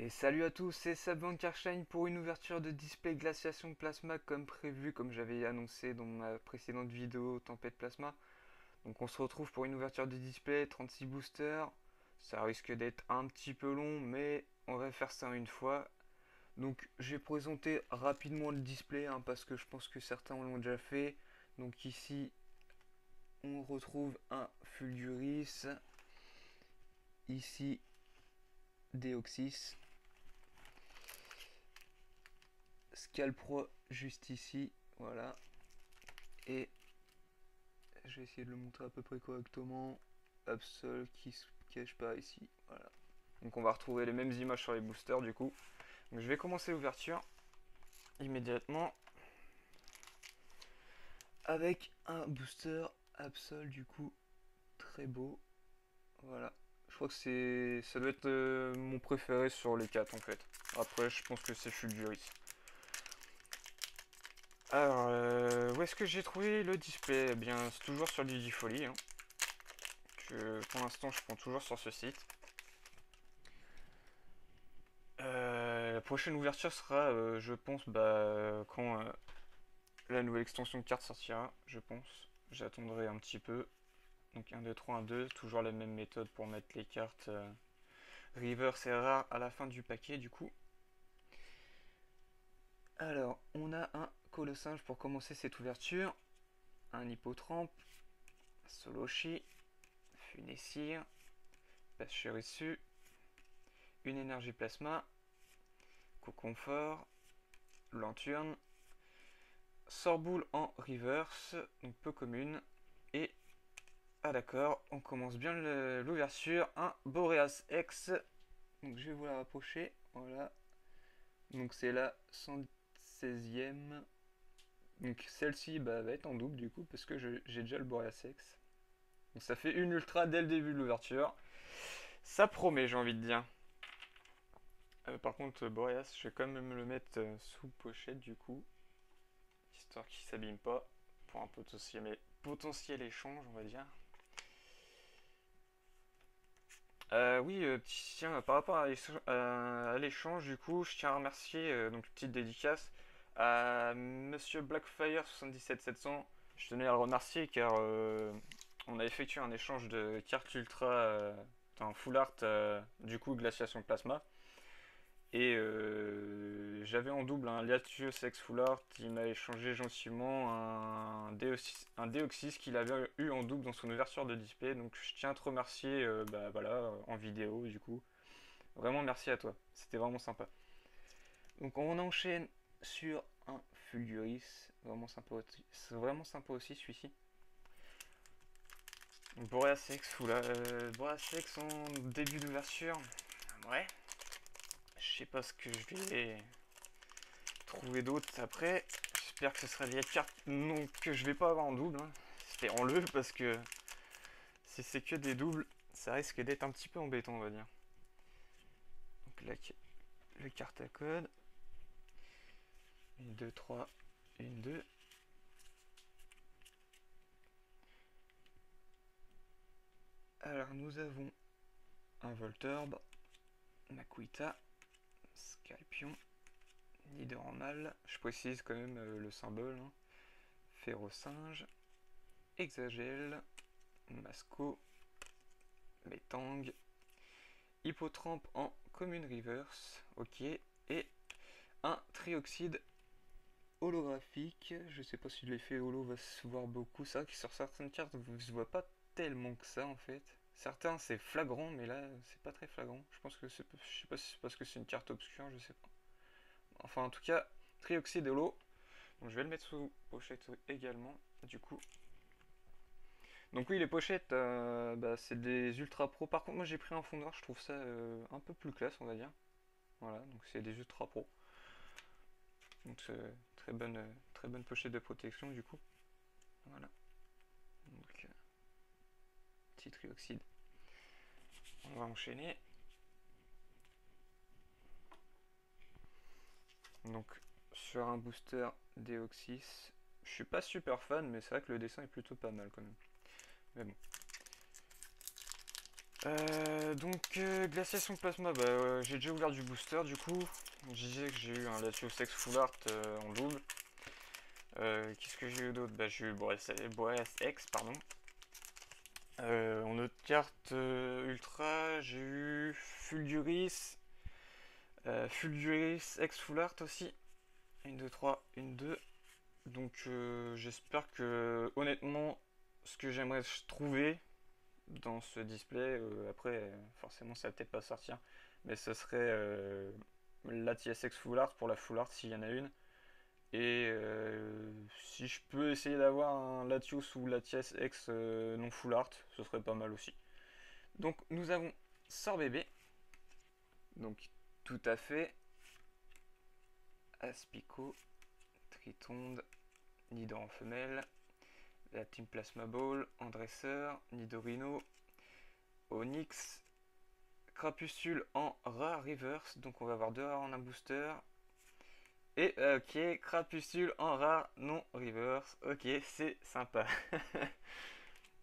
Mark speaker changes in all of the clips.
Speaker 1: Et salut à tous, c'est Seb Van Karstein pour une ouverture de display glaciation plasma comme prévu, comme j'avais annoncé dans ma précédente vidéo Tempête Plasma. Donc on se retrouve pour une ouverture de display, 36 boosters. Ça risque d'être un petit peu long, mais on va faire ça une fois. Donc je vais présenter rapidement le display, parce que je pense que certains l'ont déjà fait. Donc ici, on retrouve un Fulguris. Ici, Deoxys. Scalpro juste ici, voilà. Et je vais essayer de le montrer à peu près correctement. Absol qui se cache pas ici, voilà. Donc on va retrouver les mêmes images sur les boosters du coup. Donc je vais commencer l'ouverture immédiatement avec un booster Absol du coup très beau. Voilà. Je crois que ça doit être mon préféré sur les 4 en fait. Après je pense que c'est Fulguris. Alors, où est-ce que j'ai trouvé le display? Eh bien, c'est toujours sur Digifolie, que pour l'instant je prends toujours sur ce site. La prochaine ouverture sera, je pense, quand la nouvelle extension de carte sortira, je pense. J'attendrai un petit peu. Donc 1, 2, 3, 1, 2, toujours la même méthode pour mettre les cartes reverse et rare à la fin du paquet du coup. Alors, on a un Colossinge pour commencer cette ouverture, un Hippotrampe, Soloshi, Funessir, Pachirisu, une énergie plasma, Coconfort, Lanturne, Sorboule en reverse, donc peu commune. Et, ah d'accord, on commence bien l'ouverture. Un Boreas X. Donc je vais vous la rapprocher. Voilà. Donc c'est la 116e. Donc celle-ci va être en double du coup, parce que j'ai déjà le Boreas X. Donc ça fait une ultra dès le début de l'ouverture. Ça promet, j'ai envie de dire. Par contre, Boreas, je vais quand même le mettre sous pochette du coup, histoire qu'il s'abîme pas, pour un potentiel échange, on va dire. Oui, tiens, par rapport à l'échange, du coup, je tiens à remercier, donc petite dédicace, à Monsieur Blackfire 77700. Je tenais à le remercier car on a effectué un échange de cartes ultra, en full art, du coup, glaciation plasma. Et j'avais en double un Latios X Full Art, il m'a échangé gentiment un Deoxys qu'il avait eu en double dans son ouverture de display. Donc je tiens à te remercier voilà, en vidéo du coup. Vraiment merci à toi, c'était vraiment sympa. Donc on enchaîne sur un Fulguris, vraiment sympa aussi celui-ci. Boreas X en début d'ouverture, ouais. Je sais pas ce que je vais trouver d'autres après. J'espère que ce sera des cartes non, que je vais pas avoir en double. Espérons-le, parce que si c'est que des doubles, ça risque d'être un petit peu embêtant, on va dire. Donc là, le carte à code. 1, 2, 3, 1, 2. Alors nous avons un Voltorb, Makuita, Scalpion, Nidoranmal, je précise quand même le symbole, Férocinge, Hexagel, Masco, Metang, Hippotrampe en commune reverse, ok, et un trioxyde holographique. Je sais pas si l'effet holo va se voir beaucoup. C'est vrai que sur certaines cartes, vous ne se voit pas tellement que ça en fait. Certains c'est flagrant, mais là c'est pas très flagrant. Je pense que je sais pas si c'est parce que c'est une carte obscure, je sais pas. Enfin en tout cas, trioxyde holo. Donc je vais le mettre sous pochette également. Du coup. Donc oui, les pochettes, c'est des ultra pro. Par contre, moi j'ai pris un fond noir, je trouve ça un peu plus classe, on va dire. Voilà, donc c'est des ultra pro. Donc très bonne pochette de protection du coup. Voilà. Donc petit trioxyde. On va enchaîner. Donc sur un booster Deoxys. Je suis pas super fan, mais c'est vrai que le dessin est plutôt pas mal quand même. Mais bon. Glaciation Plasma, bah, j'ai déjà ouvert du booster du coup. Je disais que j'ai eu un Latios X Full Art en double. Qu'est-ce que j'ai eu d'autre? Bah, j'ai eu Boreas X, pardon. En autre carte ultra, j'ai eu Fulguris, Fulguris X Full Art aussi. 1, 2, 3, 1, 2. Donc j'espère que honnêtement, ce que j'aimerais trouver dans ce display, après forcément ça va peut-être pas sortir, mais ce serait la TSX Full Art pour la Full Art s'il y en a une. Et si je peux essayer d'avoir un Latios ou Latias X non Full Art, ce serait pas mal aussi. Donc nous avons Sorbébé, donc tout à fait, Aspico, Tritonde, Nidor en femelle, la Team Plasma Ball, en dresseur, Nidorino, Onyx, Crapuscule en rare reverse, donc on va avoir deux rares en un booster. Et ok, Crapuscule en rare non reverse, ok, c'est sympa.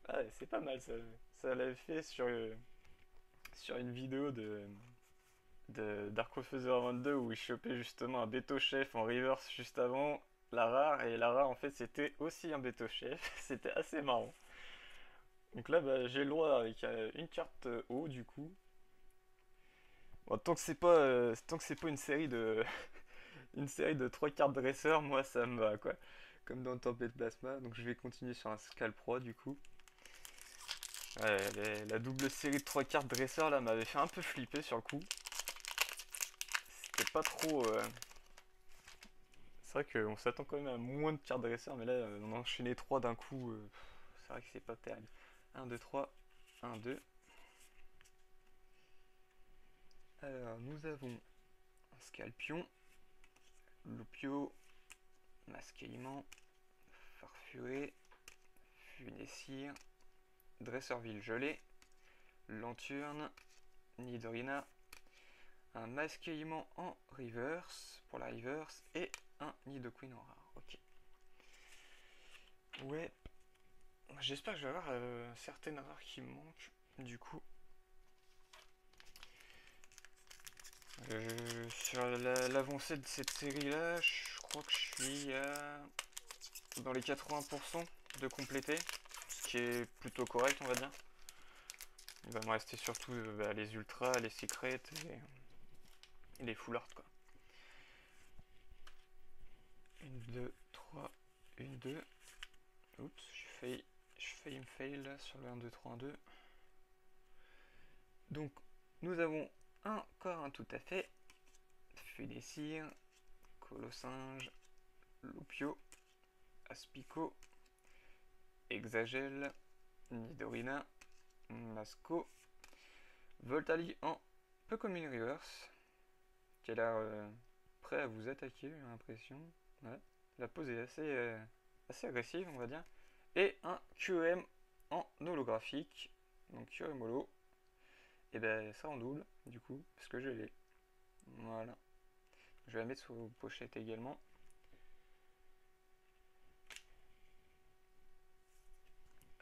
Speaker 1: Ah, c'est pas mal ça. Ça l'avait fait sur une vidéo de Darkofeather 22 où il chopait justement un Beto Chef en reverse juste avant la rare. Et la rare en fait c'était aussi un Beto Chef. C'était assez marrant. Donc là bah, j'ai le droit avec une carte haut du coup. Bon, tant que c'est pas une série de une série de 3 cartes dresseurs, moi ça me va quoi. Comme dans Tempête Plasma. Donc je vais continuer sur un Scalp Pro du coup. Ouais, la double série de 3 cartes dresseurs là m'avait fait un peu flipper sur le coup. C'était pas trop. C'est vrai qu'on s'attend quand même à moins de cartes dresseurs, mais là on a enchaîné 3 d'un coup. C'est vrai que c'est pas terrible. 1, 2, 3, 1, 2. Alors nous avons un Scalpion, Loupio, Masqueillement, Farfuré, Funessir, Dresserville gelé, Lanturne, Nidorina, un Masqueillement en reverse pour la reverse et un Nidoqueen en rare. Ok. Ouais. J'espère que je vais avoir certaines rares qui me manquent. Du coup. Sur l'avancée de cette série là, je crois que je suis dans les 80% de compléter. Ce qui est plutôt correct on va dire. Il va me rester surtout les ultras, les secrets et les full art quoi. 1, 2, 3, 1, 2. Oups, je failli me fail là sur le 1, 2, 3, 1, 2. Donc nous avons encore un tout à fait. Funessir, Colossinge, Loupio, Aspico, Exagel, Nidorina, Masco, Voltali en peu comme une reverse, qui a l'air prêt à vous attaquer, j'ai l'impression. Ouais. La pose est assez agressive, on va dire. Et un QM en holographique, donc QM holo. Et ben ça en double, du coup, parce que je l'ai. Voilà. Je vais la mettre sur pochette également.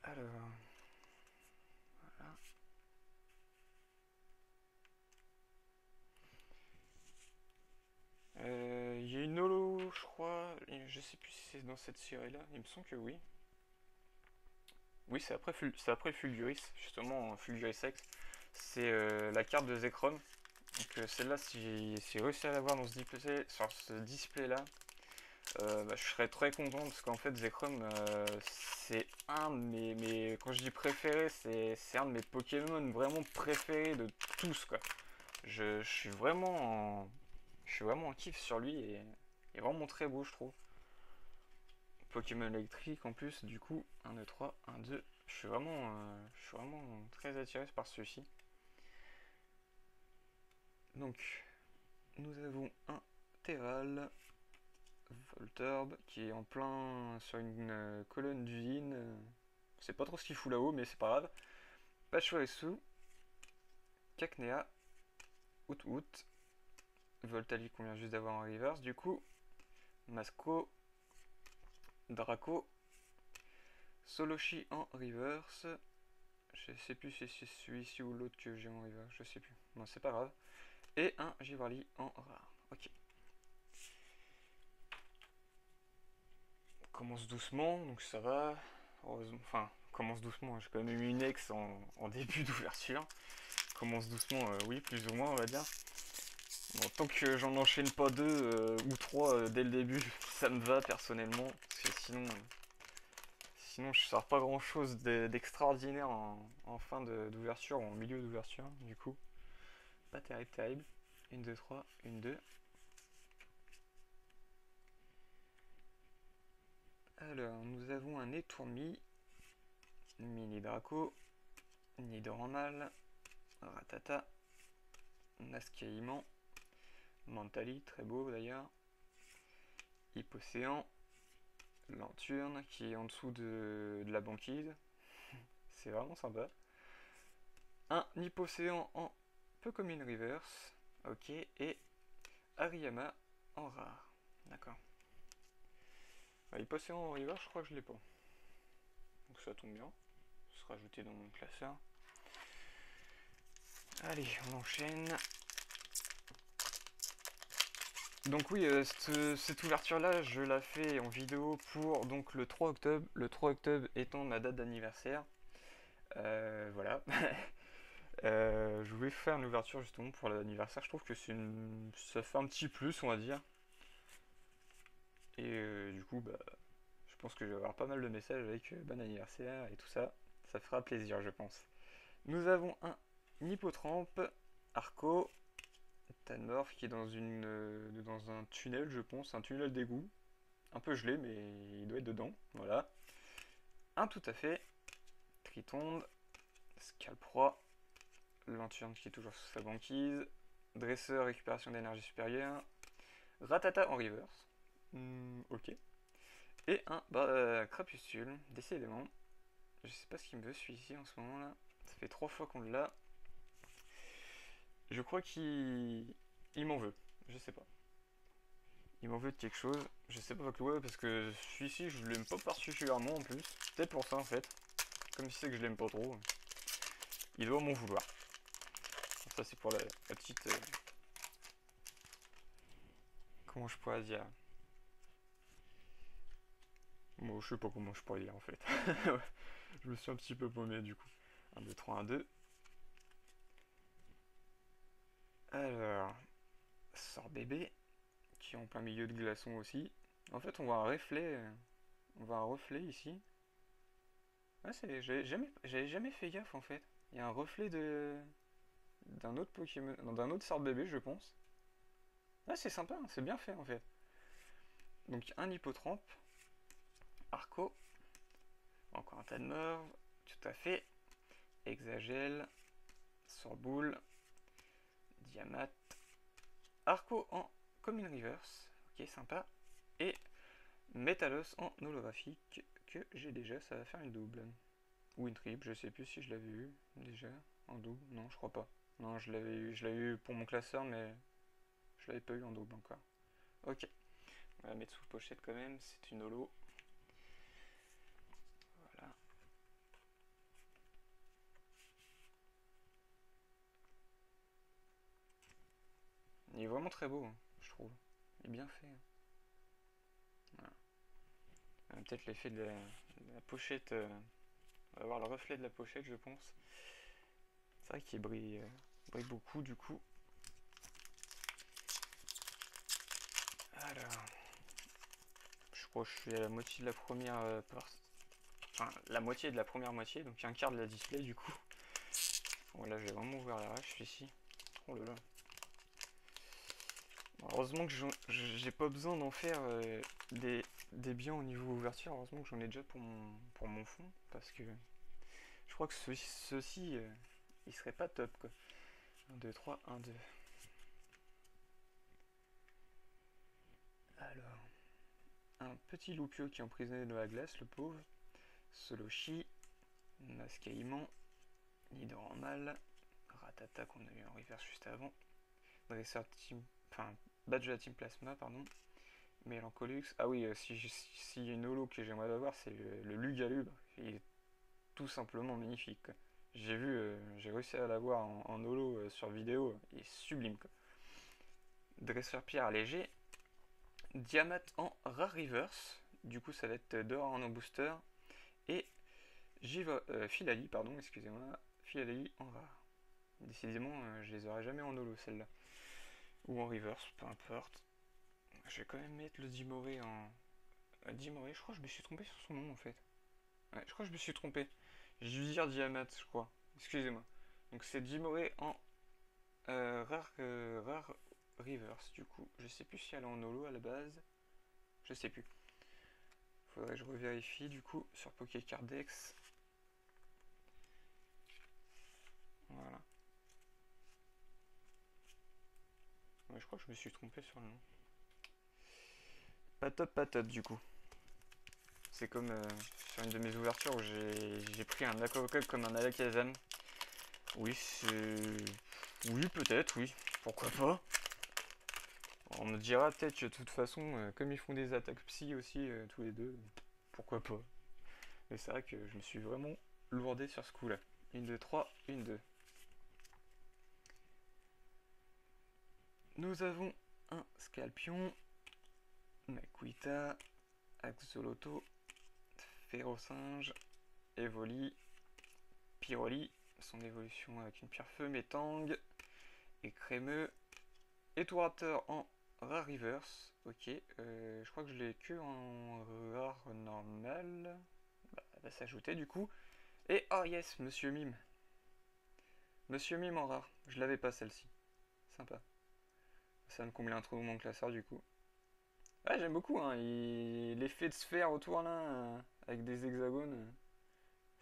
Speaker 1: Alors, voilà. Il y a une holo, je crois. Je sais plus si c'est dans cette série-là. Il me semble que oui. Oui, c'est après Fulguris, justement, Fulguris X. C'est la carte de Zekrom. Donc celle-là, si j'ai réussi à l'avoir dans sur ce display-là, je serais très content parce qu'en fait Zekrom, c'est un de quand je dis préféré, c'est un de mes Pokémon vraiment préférés de tous quoi. Je suis vraiment en kiff sur lui et il est vraiment très beau je trouve. Pokémon électrique en plus, du coup, 1, 2, 3, 1, 2. Je suis vraiment très attiré par celui-ci. Donc, nous avons un Terral, Voltorb, qui est en plein sur une colonne d'usine. Je sais pas trop ce qu'il fout là-haut, mais c'est pas grave. Pachouressu, Cacnea, Out, Voltali qu'on vient juste d'avoir en reverse, du coup, Masco, Draco, Soloshi en reverse, Je sais plus si c'est celui-ci ou l'autre que j'ai en reverse, je sais plus. Bon, c'est pas grave. Et un Givrali en rare. Ok. On commence doucement, donc ça va. Heureusement, enfin, on commence doucement. J'ai quand même eu une ex en début d'ouverture. Commence doucement, oui, plus ou moins, on va dire. Bon, tant que j'en enchaîne pas deux ou trois dès le début, ça me va personnellement. Parce que sinon je sors pas grand chose d'extraordinaire en fin d'ouverture ou en milieu d'ouverture. Du coup, pas terrible, terrible. Une, deux, trois, une, deux. Alors, nous avons un étourmi, mini Draco, Nidoranmal, Ratata, Nascaïman, Mantali, très beau d'ailleurs, Hippocéan, Lanturne qui est en dessous de la banquise, c'est vraiment sympa. Un Hippocéan en peu comme une reverse, ok, et Hariyama en rare, d'accord. Hippocéan en reverse, je crois que je l'ai pas. Donc ça tombe bien, ça sera ajouté dans mon classeur. Allez, on enchaîne. Donc oui, cette ouverture-là, je la fais en vidéo pour donc le 3 octobre. Le 3 octobre étant ma date d'anniversaire. Voilà. Je voulais faire une ouverture justement pour l'anniversaire. Je trouve que ça fait un petit plus, on va dire. Et du coup, bah, je pense que je vais avoir pas mal de messages avec bon anniversaire et tout ça. Ça fera plaisir, je pense. Nous avons un Hippotrampe, Arco, Tanmorph qui est dans un tunnel, je pense, un tunnel d'égout. Un peu gelé, mais il doit être dedans. Voilà. Un tout à fait. Tritonde, Scalproie, Lanturne qui est toujours sous sa banquise, Dresseur, récupération d'énergie supérieure, Ratata en reverse. Ok. Et un Crapuscule, décidément. Je sais pas ce qu'il me veut celui-ci en ce moment là. Ça fait 3 fois qu'on l'a. Je crois qu'il m'en veut. Je sais pas. Il m'en veut de quelque chose. Je sais pas quoi, parce que celui-ci je l'aime pas particulièrement en plus. Peut-être pour ça en fait. Comme si c'est que je l'aime pas trop. Il doit m'en vouloir. Ça c'est pour la petite... comment je pourrais dire? Bon, je sais pas comment je pourrais dire en fait. Je me suis un petit peu paumé du coup. 1, 2, 3, 1, 2. Alors, sort bébé, qui est en plein milieu de glaçon aussi. En fait, on voit un reflet. On voit un reflet ici. Ah, j'avais jamais fait gaffe en fait. Il y a un reflet d'un autre Pokémon, non, d'un autre sort bébé, je pense. Ah, c'est sympa, c'est bien fait en fait. Donc un Hippotrampe, Arco, encore un tas de morts, tout à fait. Exagel, Sorboule, Diamat, Arco en Common Reverse, ok sympa. Et Metalos en holographique que j'ai déjà, ça va faire une double. Ou une triple, je sais plus si je l'avais eu déjà en double, non je crois pas. Non je l'avais eu pour mon classeur mais je l'avais pas eu en double encore. Ok, on va la mettre sous pochette quand même, c'est une holo. Voilà. Il est vraiment très beau, hein, je trouve. Il est bien fait. Voilà. Peut-être l'effet de la pochette. On va voir le reflet de la pochette, je pense. C'est vrai qu'il brille beaucoup du coup. Alors, je crois que je suis à la moitié de la première enfin, la moitié de la première moitié, donc un quart de la display du coup. Voilà, je vais vraiment ouvrir la rage ici. Oh là là. Bon, heureusement que j'ai pas besoin d'en faire des biens au niveau ouverture. Heureusement que j'en ai déjà pour mon fond, parce que je crois que ceci il serait pas top quoi. 1, 2, 3, 1, 2. Alors, un petit loupio qui est emprisonné dans la glace, le pauvre. Soloshi, Mascaïman, Nidoranmal, Ratata qu'on a eu en reverse juste avant, Dresseur Team, enfin badge de la Team Plasma, pardon, Mélancolux. Ah oui, si y a une holo que j'aimerais avoir, c'est le Lugalubre. Il est tout simplement magnifique. J'ai vu, j'ai réussi à l'avoir en holo sur vidéo. Il est sublime quoi. Dresseur pierre léger. Diamant en rare reverse. Du coup, ça va être dehors en no booster. Et Philali, pardon, excusez-moi. Philali en rare. Décidément, je les aurais jamais en holo celle-là. Ou en reverse, peu importe. Je vais quand même mettre le Dimoré en. Dimoré, je crois que je me suis trompé sur son nom en fait. Ouais, je crois que je me suis trompé. J'ai dû dire Diamat, je crois. Excusez-moi. Donc c'est Dimoré en rare reverse du coup. Je sais plus si elle est en holo à la base. Je sais plus. Faudrait que je revérifie du coup sur Pokécardex. Voilà. Ouais, je crois que je me suis trompé sur le nom. Pas top du coup. C'est comme sur une de mes ouvertures où j'ai pris un Aquacoque comme un Alakazam. Oui, c'est. Oui, peut-être, oui. Pourquoi pas? On me dira peut-être que de toute façon, comme ils font des attaques psy aussi, tous les deux, pourquoi pas? Mais c'est vrai que je me suis vraiment lourdé sur ce coup-là. Une 2 3 une 2. Nous avons un Scalpion, Makuita, Axolotl, Ferrosinge, Evoli, Pyroli, son évolution avec une pierre feu, Métang, et Crémeux, Raptor en rare reverse. Ok, je crois que je l'ai que en rare normal. Bah, elle va s'ajouter du coup. Et oh yes, Monsieur Mime. Monsieur Mime en rare. Je l'avais pas celle-ci. Sympa. Ça va me combler un trou dans mon classeur du coup. Ouais, j'aime beaucoup hein. L'effet de sphère autour là, avec des hexagones.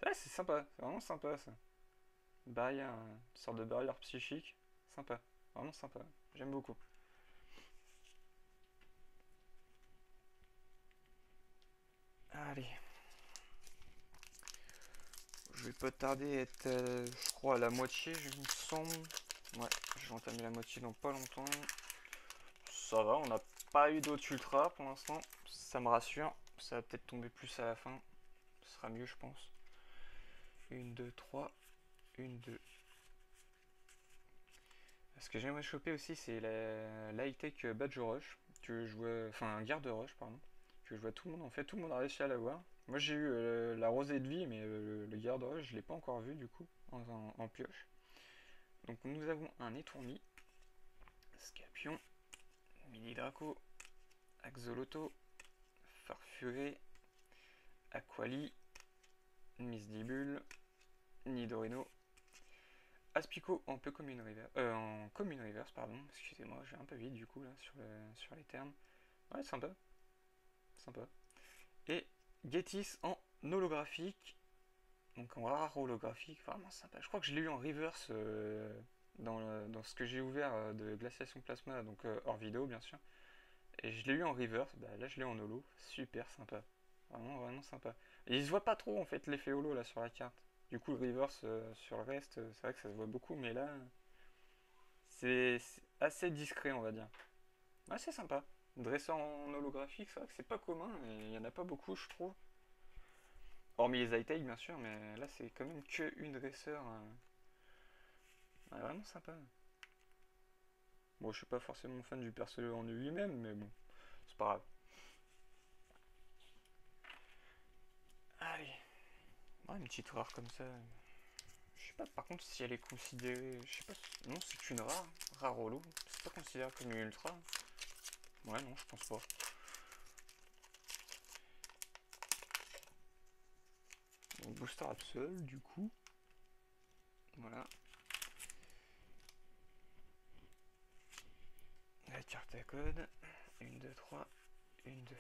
Speaker 1: Ouais, c'est sympa. C'est vraiment sympa ça. Barrière, une sorte de barrière psychique. Sympa. Vraiment sympa. J'aime beaucoup. Allez. Je vais pas tarder à être, je crois, à la moitié, je me semble. Ouais, je vais entamer la moitié dans pas longtemps. Ça va, on n'a pas eu d'autres ultra pour l'instant. Ça me rassure. Ça va peut-être tomber plus à la fin. Ce sera mieux, je pense. Une, deux, trois. Une, deux. Ce que j'aimerais choper aussi, c'est la high-tech Badge Rush. Que je vois. Enfin, Garde Rush, pardon. Que je vois tout le monde. En fait, tout le monde a réussi à l'avoir. Moi, j'ai eu la rosée de vie, mais le Garde Rush, je l'ai pas encore vu du coup, en pioche. Donc, nous avons un étourmi, Scapion, Mini Draco, Axolotl, Farfuré, Aquali, Misdibule, Nidorino, Aspico en peu commune river, en commune reverse, pardon, excusez-moi, je vais un peu vite du coup là sur les termes. Ouais, sympa, sympa. Et Getis en holographique, donc en rare holographique, vraiment sympa. Je crois que je l'ai eu en reverse dans ce que j'ai ouvert de glaciation plasma, donc hors vidéo bien sûr. Et je l'ai eu en reverse, bah là je l'ai en holo, super sympa. Vraiment, vraiment sympa. Et il se voit pas trop en fait l'effet holo là sur la carte. Du coup, le reverse sur le reste, c'est vrai que ça se voit beaucoup, mais là, c'est assez discret, on va dire. Ouais, c'est sympa. Dresseur en holographique, c'est vrai que c'est pas commun, et il y en a pas beaucoup, je trouve. Hormis les high bien sûr, mais là, c'est quand même que une dresseur. Ouais, vraiment sympa. Bon, je suis pas forcément fan du perso en lui-même, mais bon, c'est pas grave. Allez, ouais, une petite rare comme ça. Je sais pas par contre si elle est considérée. Je sais pas. Non, c'est une rare. Rare holo. C'est pas considéré comme une ultra. Ouais, non, je pense pas. Donc, booster Absol, du coup. Voilà. La carte à code. Une, deux, trois. Une, deux.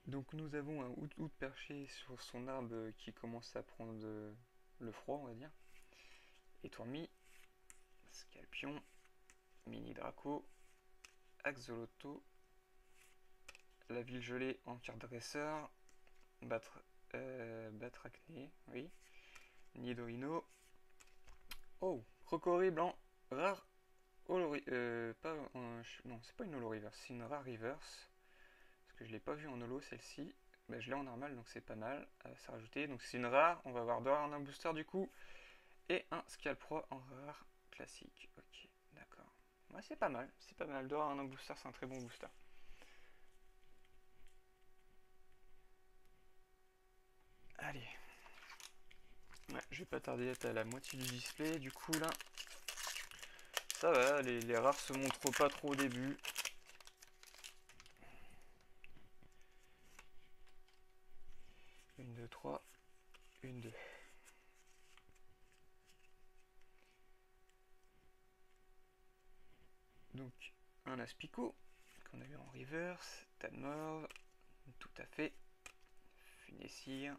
Speaker 1: Donc nous avons un out perché sur son arbre qui commence à prendre le froid, on va dire. Étourmi, Scalpion, Mini Draco, Axolotl, la ville gelée en carte dresseur, Batracné, oui, Nidorino. Oh, Crocorib en rare holo, pas non, c'est pas une holo reverse, c'est une rare reverse. Parce que je l'ai pas vu en holo celle-ci. bah, je l'ai en normal, donc c'est pas mal à se rajouter. Donc c'est une rare, on va avoir 2 rares en un booster du coup, et un Scalp Pro en rare classique. Ok, d'accord. Ouais, c'est pas mal, 2 rares en un booster, c'est un très bon booster. Allez. Ouais, je vais pas tarder à être à la moitié du display, du coup là, ça va, les rares se montrent pas trop au début. Une, deux, trois, une, deux. Donc, un Aspico, qu'on a eu en reverse, Tadmorve, tout à fait, Funessir,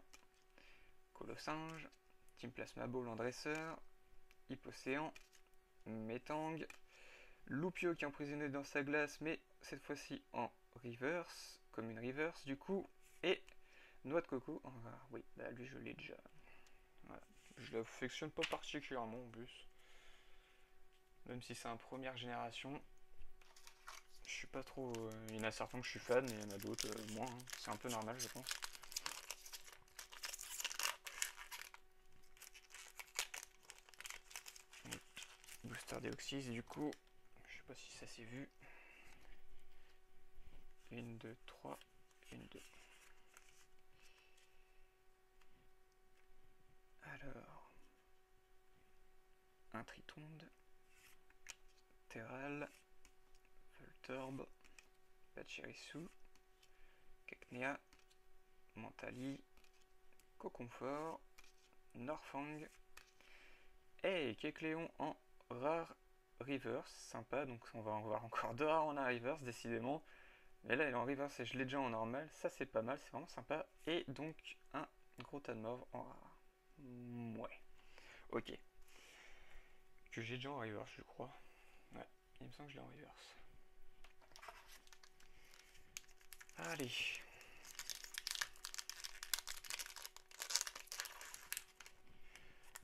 Speaker 1: Colossinge, Team Plasma Ball en dresseur, Hippocéan, Metang, Loupio qui est emprisonné dans sa glace, mais cette fois-ci en reverse, comme une reverse du coup, et Noix de Coco en rare. Oui, bah lui je l'ai déjà. Voilà. Je l'affectionne pas particulièrement en plus. Même si c'est un première génération. Je suis pas trop. Il y en a certains que je suis fan, et il y en a d'autres moins. Hein. C'est un peu normal, je pense. Booster Deoxys, du coup. Je sais pas si ça s'est vu. Une, deux, trois, une, deux. Alors. Un Tritonde. Terral. Voltorb. Pachirisu. Cacnea. Mentali. Coconfort. Norfang. Et Kecléon en rare reverse, sympa, donc on va en voir encore 2 rares en reverse décidément. Mais là il est en reverse et je l'ai déjà en normal, ça c'est pas mal, c'est vraiment sympa. Et donc un gros tas de mauve en rare. Ouais, ok. Que j'ai déjà en reverse je crois. Ouais, il me semble que je l'ai en reverse. Allez.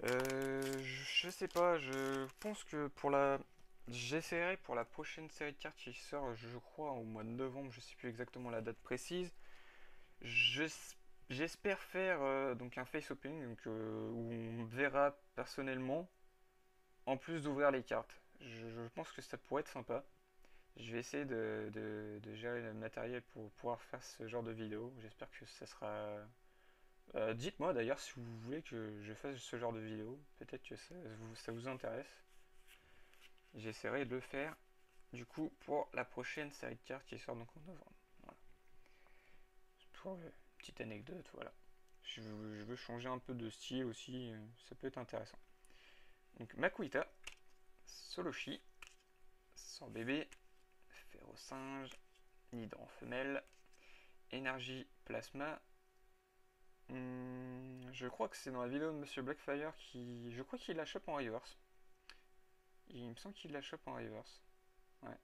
Speaker 1: Je sais pas, je pense que pour la... J'essaierai pour la prochaine série de cartes qui sort, je crois, au mois de novembre, je sais plus exactement la date précise. J'espère faire donc un face opening donc, où on verra personnellement, en plus d'ouvrir les cartes. Je pense que ça pourrait être sympa. Je vais essayer de gérer le matériel pour pouvoir faire ce genre de vidéo. J'espère que ça sera... dites-moi d'ailleurs si vous voulez que je fasse ce genre de vidéo. Peut-être que ça vous intéresse. J'essaierai de le faire du coup pour la prochaine série de cartes qui sort donc en novembre. Voilà. Pour petite anecdote, voilà. Je veux changer un peu de style aussi, ça peut être intéressant. Donc Makuita, Soloshi, Sorbébé, Ferrosinge, Nidre en femelle, Énergie Plasma. Je crois que c'est dans la vidéo de Monsieur Blackfire qui. Je crois qu'il la chope en reverse. Il me semble qu'il la chope en reverse. Ouais.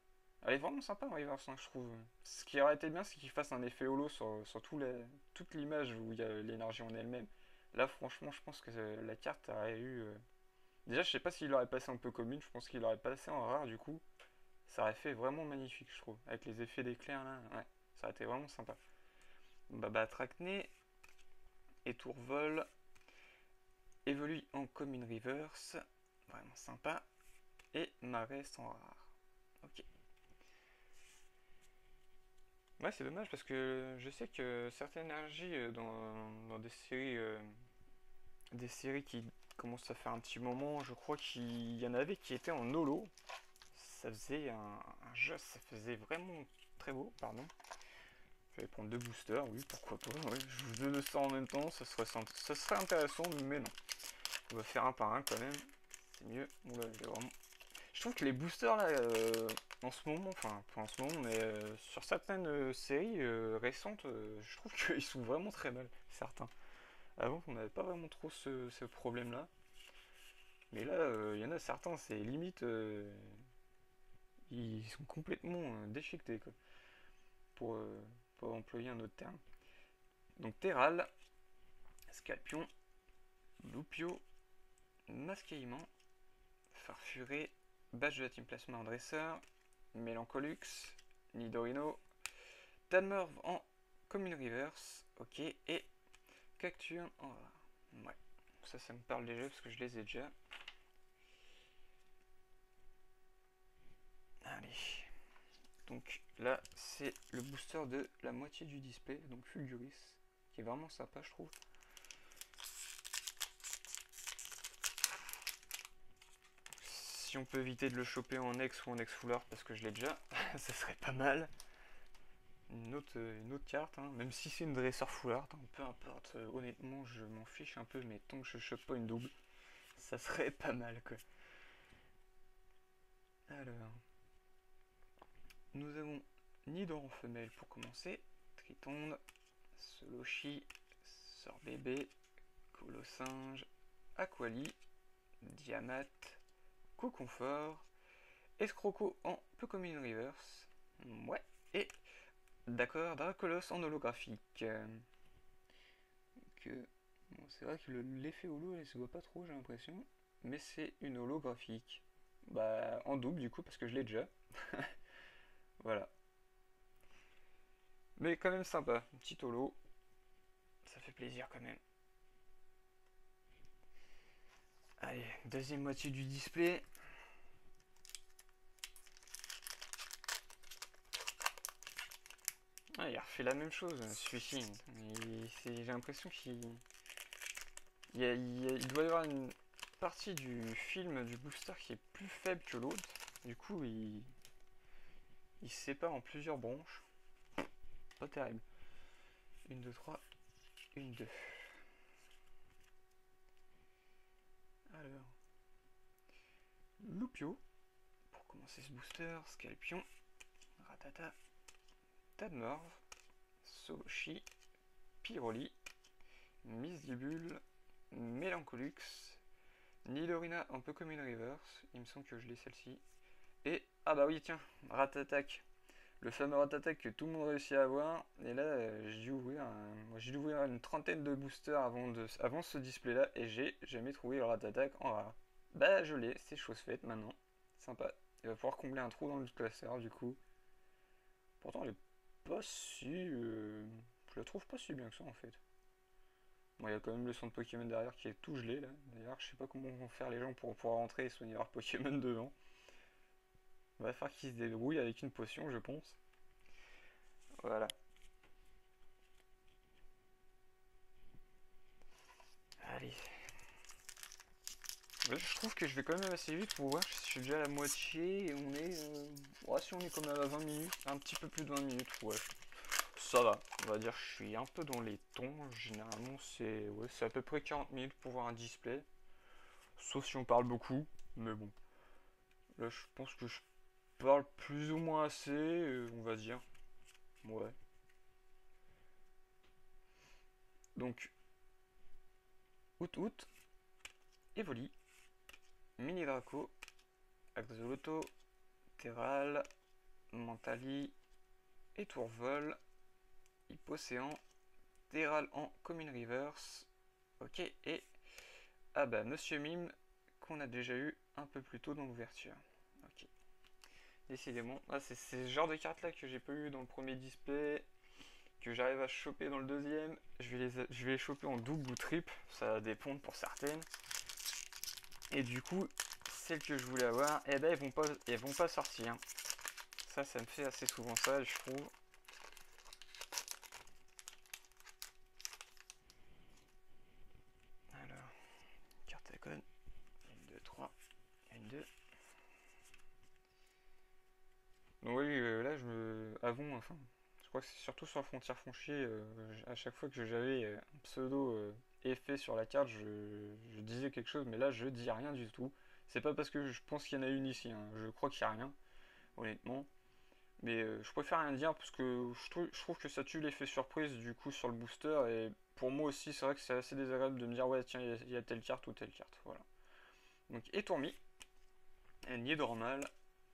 Speaker 1: Elle est vraiment sympa en reverse, hein, je trouve. Ce qui aurait été bien, c'est qu'il fasse un effet holo sur toute l'image où il y a l'énergie en elle-même. Là, franchement, je pense que la carte aurait eu. Déjà, je sais pas s'il l'aurait passé un peu commune, je pense qu'il l'aurait passé en rare du coup. Ça aurait fait vraiment magnifique, je trouve. Avec les effets d'éclair là, ouais, ça aurait été vraiment sympa. Baba Tracné, Étourvol, évolue en commune reverse, vraiment sympa. Et Marès en rare. Ok. Ouais, c'est dommage parce que je sais que certaines énergies dans des séries qui commencent à faire un petit moment, je crois qu'il y en avait qui étaient en holo. Ça faisait un jeu, ça faisait vraiment très beau, pardon. Je vais prendre 2 boosters, oui, pourquoi pas. Ouais. Je vous donne ça en même temps, ça serait intéressant, mais non. On va faire un par un quand même. C'est mieux. Oula, vraiment... Je trouve que les boosters là, en ce moment, enfin pas en ce moment, mais sur certaines séries récentes, je trouve qu'ils sont vraiment très mal, certains. Avant, on n'avait pas vraiment trop ce problème-là. Mais là, il y en a certains, c'est limite, ils sont complètement déchiquetés, quoi, pour, euh, pour employer un autre terme. Donc Terral, Scalpion, Loupio, Masqueillement, Farfuré, Badge de la Team Plasma en dresseur, Mélancolux, Nidorino, Tadmorve en commune reverse, ok, et Cacturne en rare. Ouais, ça me parle déjà parce que je les ai déjà. Allez. Donc là, c'est le booster de la moitié du display, donc Fulguris, qui est vraiment sympa, je trouve. Si on peut éviter de le choper en ex ou en ex foulard, parce que je l'ai déjà, ça serait pas mal. Une autre carte, hein. Même si c'est une dresseur foulard, hein, peu importe, honnêtement, je m'en fiche un peu, mais tant que je chope pas une double, ça serait pas mal, quoi. Alors, nous avons Nidoran femelle pour commencer, Tritonde, Solochi, Sorbébé, Colosinge, Aquali, Diamat, Coconfort, Escroco en Pokémon Reverse, ouais, et d'accord, Dracolos en holographique. Bon, c'est vrai que l'effet holo, elle se voit pas trop, j'ai l'impression, mais c'est une holographique. Bah, en double du coup, parce que je l'ai déjà. Voilà. Mais quand même sympa, petit holo, ça fait plaisir quand même. Allez, deuxième moitié du display. Ah, il a refait la même chose, celui-ci. J'ai l'impression il doit y avoir une partie du film du booster qui est plus faible que l'autre. Du coup, il se sépare en plusieurs branches. Pas terrible. Une, deux, trois, une, deux. Alors, Loupio, pour commencer ce booster, Scalpion, Ratata, Tadmorve, Solochi, Pyroli, Misdibule, Mélancolux, Nidorina en Pokémon Reverse, il me semble que je l'ai celle-ci, et, ah bah oui tiens, Ratatak, le fameux Ratatak que tout le monde réussit à avoir, et là j'ai dû ouvrir une trentaine de boosters avant ce display là, et j'ai jamais trouvé le Ratatak en rare. Bah je l'ai, c'est chose faite maintenant, sympa, il va pouvoir combler un trou dans le classeur du coup. Pourtant elle est pas si... je la trouve pas si bien que ça en fait. Bon, il y a quand même le centre Pokémon derrière qui est tout gelé là. D'ailleurs, je sais pas comment vont faire les gens pour pouvoir rentrer et soigner leur Pokémon devant. Il va falloir qu'ils se débrouillent avec une potion, je pense. Voilà. Allez. Là, je trouve que je vais quand même assez vite pour voir si je suis déjà à la moitié et on est. Ouais, si on est quand même à 20 minutes, un petit peu plus de 20 minutes, ouais. Ça va, on va dire que je suis un peu dans les tons. Généralement, c'est à peu près 40 minutes pour voir un display. Sauf si on parle beaucoup, mais bon. Là, je pense que je parle plus ou moins assez, on va dire. Ouais. Donc, Out, Evoli, Mini Draco, Axolotl, Terral, Mentali, Étourvol, Hippocéan, Terral en Common Reverse. Ok, et ah bah Monsieur Mime qu'on a déjà eu un peu plus tôt dans l'ouverture. Ok. Décidément, ah, c'est ce genre de cartes là que j'ai pas eu dans le premier display, que j'arrive à choper dans le deuxième. Je vais les choper en double ou triple, ça va dépendre pour certaines. Et du coup, celles que je voulais avoir, eh ben elles vont pas sortir. Ça me fait assez souvent ça, je trouve. Alors, carte à code. 1, 2, 3, 1, 2. Donc oui, là, avant, enfin, je crois que c'est surtout sur la frontière franchie, à chaque fois que j'avais un pseudo effet sur la carte, je disais quelque chose, mais là, je dis rien du tout. C'est pas parce que je pense qu'il y en a une ici, hein. Je crois qu'il n'y a rien, honnêtement. Mais je préfère rien dire parce que je trouve que ça tue l'effet surprise du coup sur le booster. Et pour moi aussi, c'est vrai que c'est assez désagréable de me dire ouais, tiens, il y a telle carte ou telle carte. Voilà. Donc, Étourmi, Niedormal,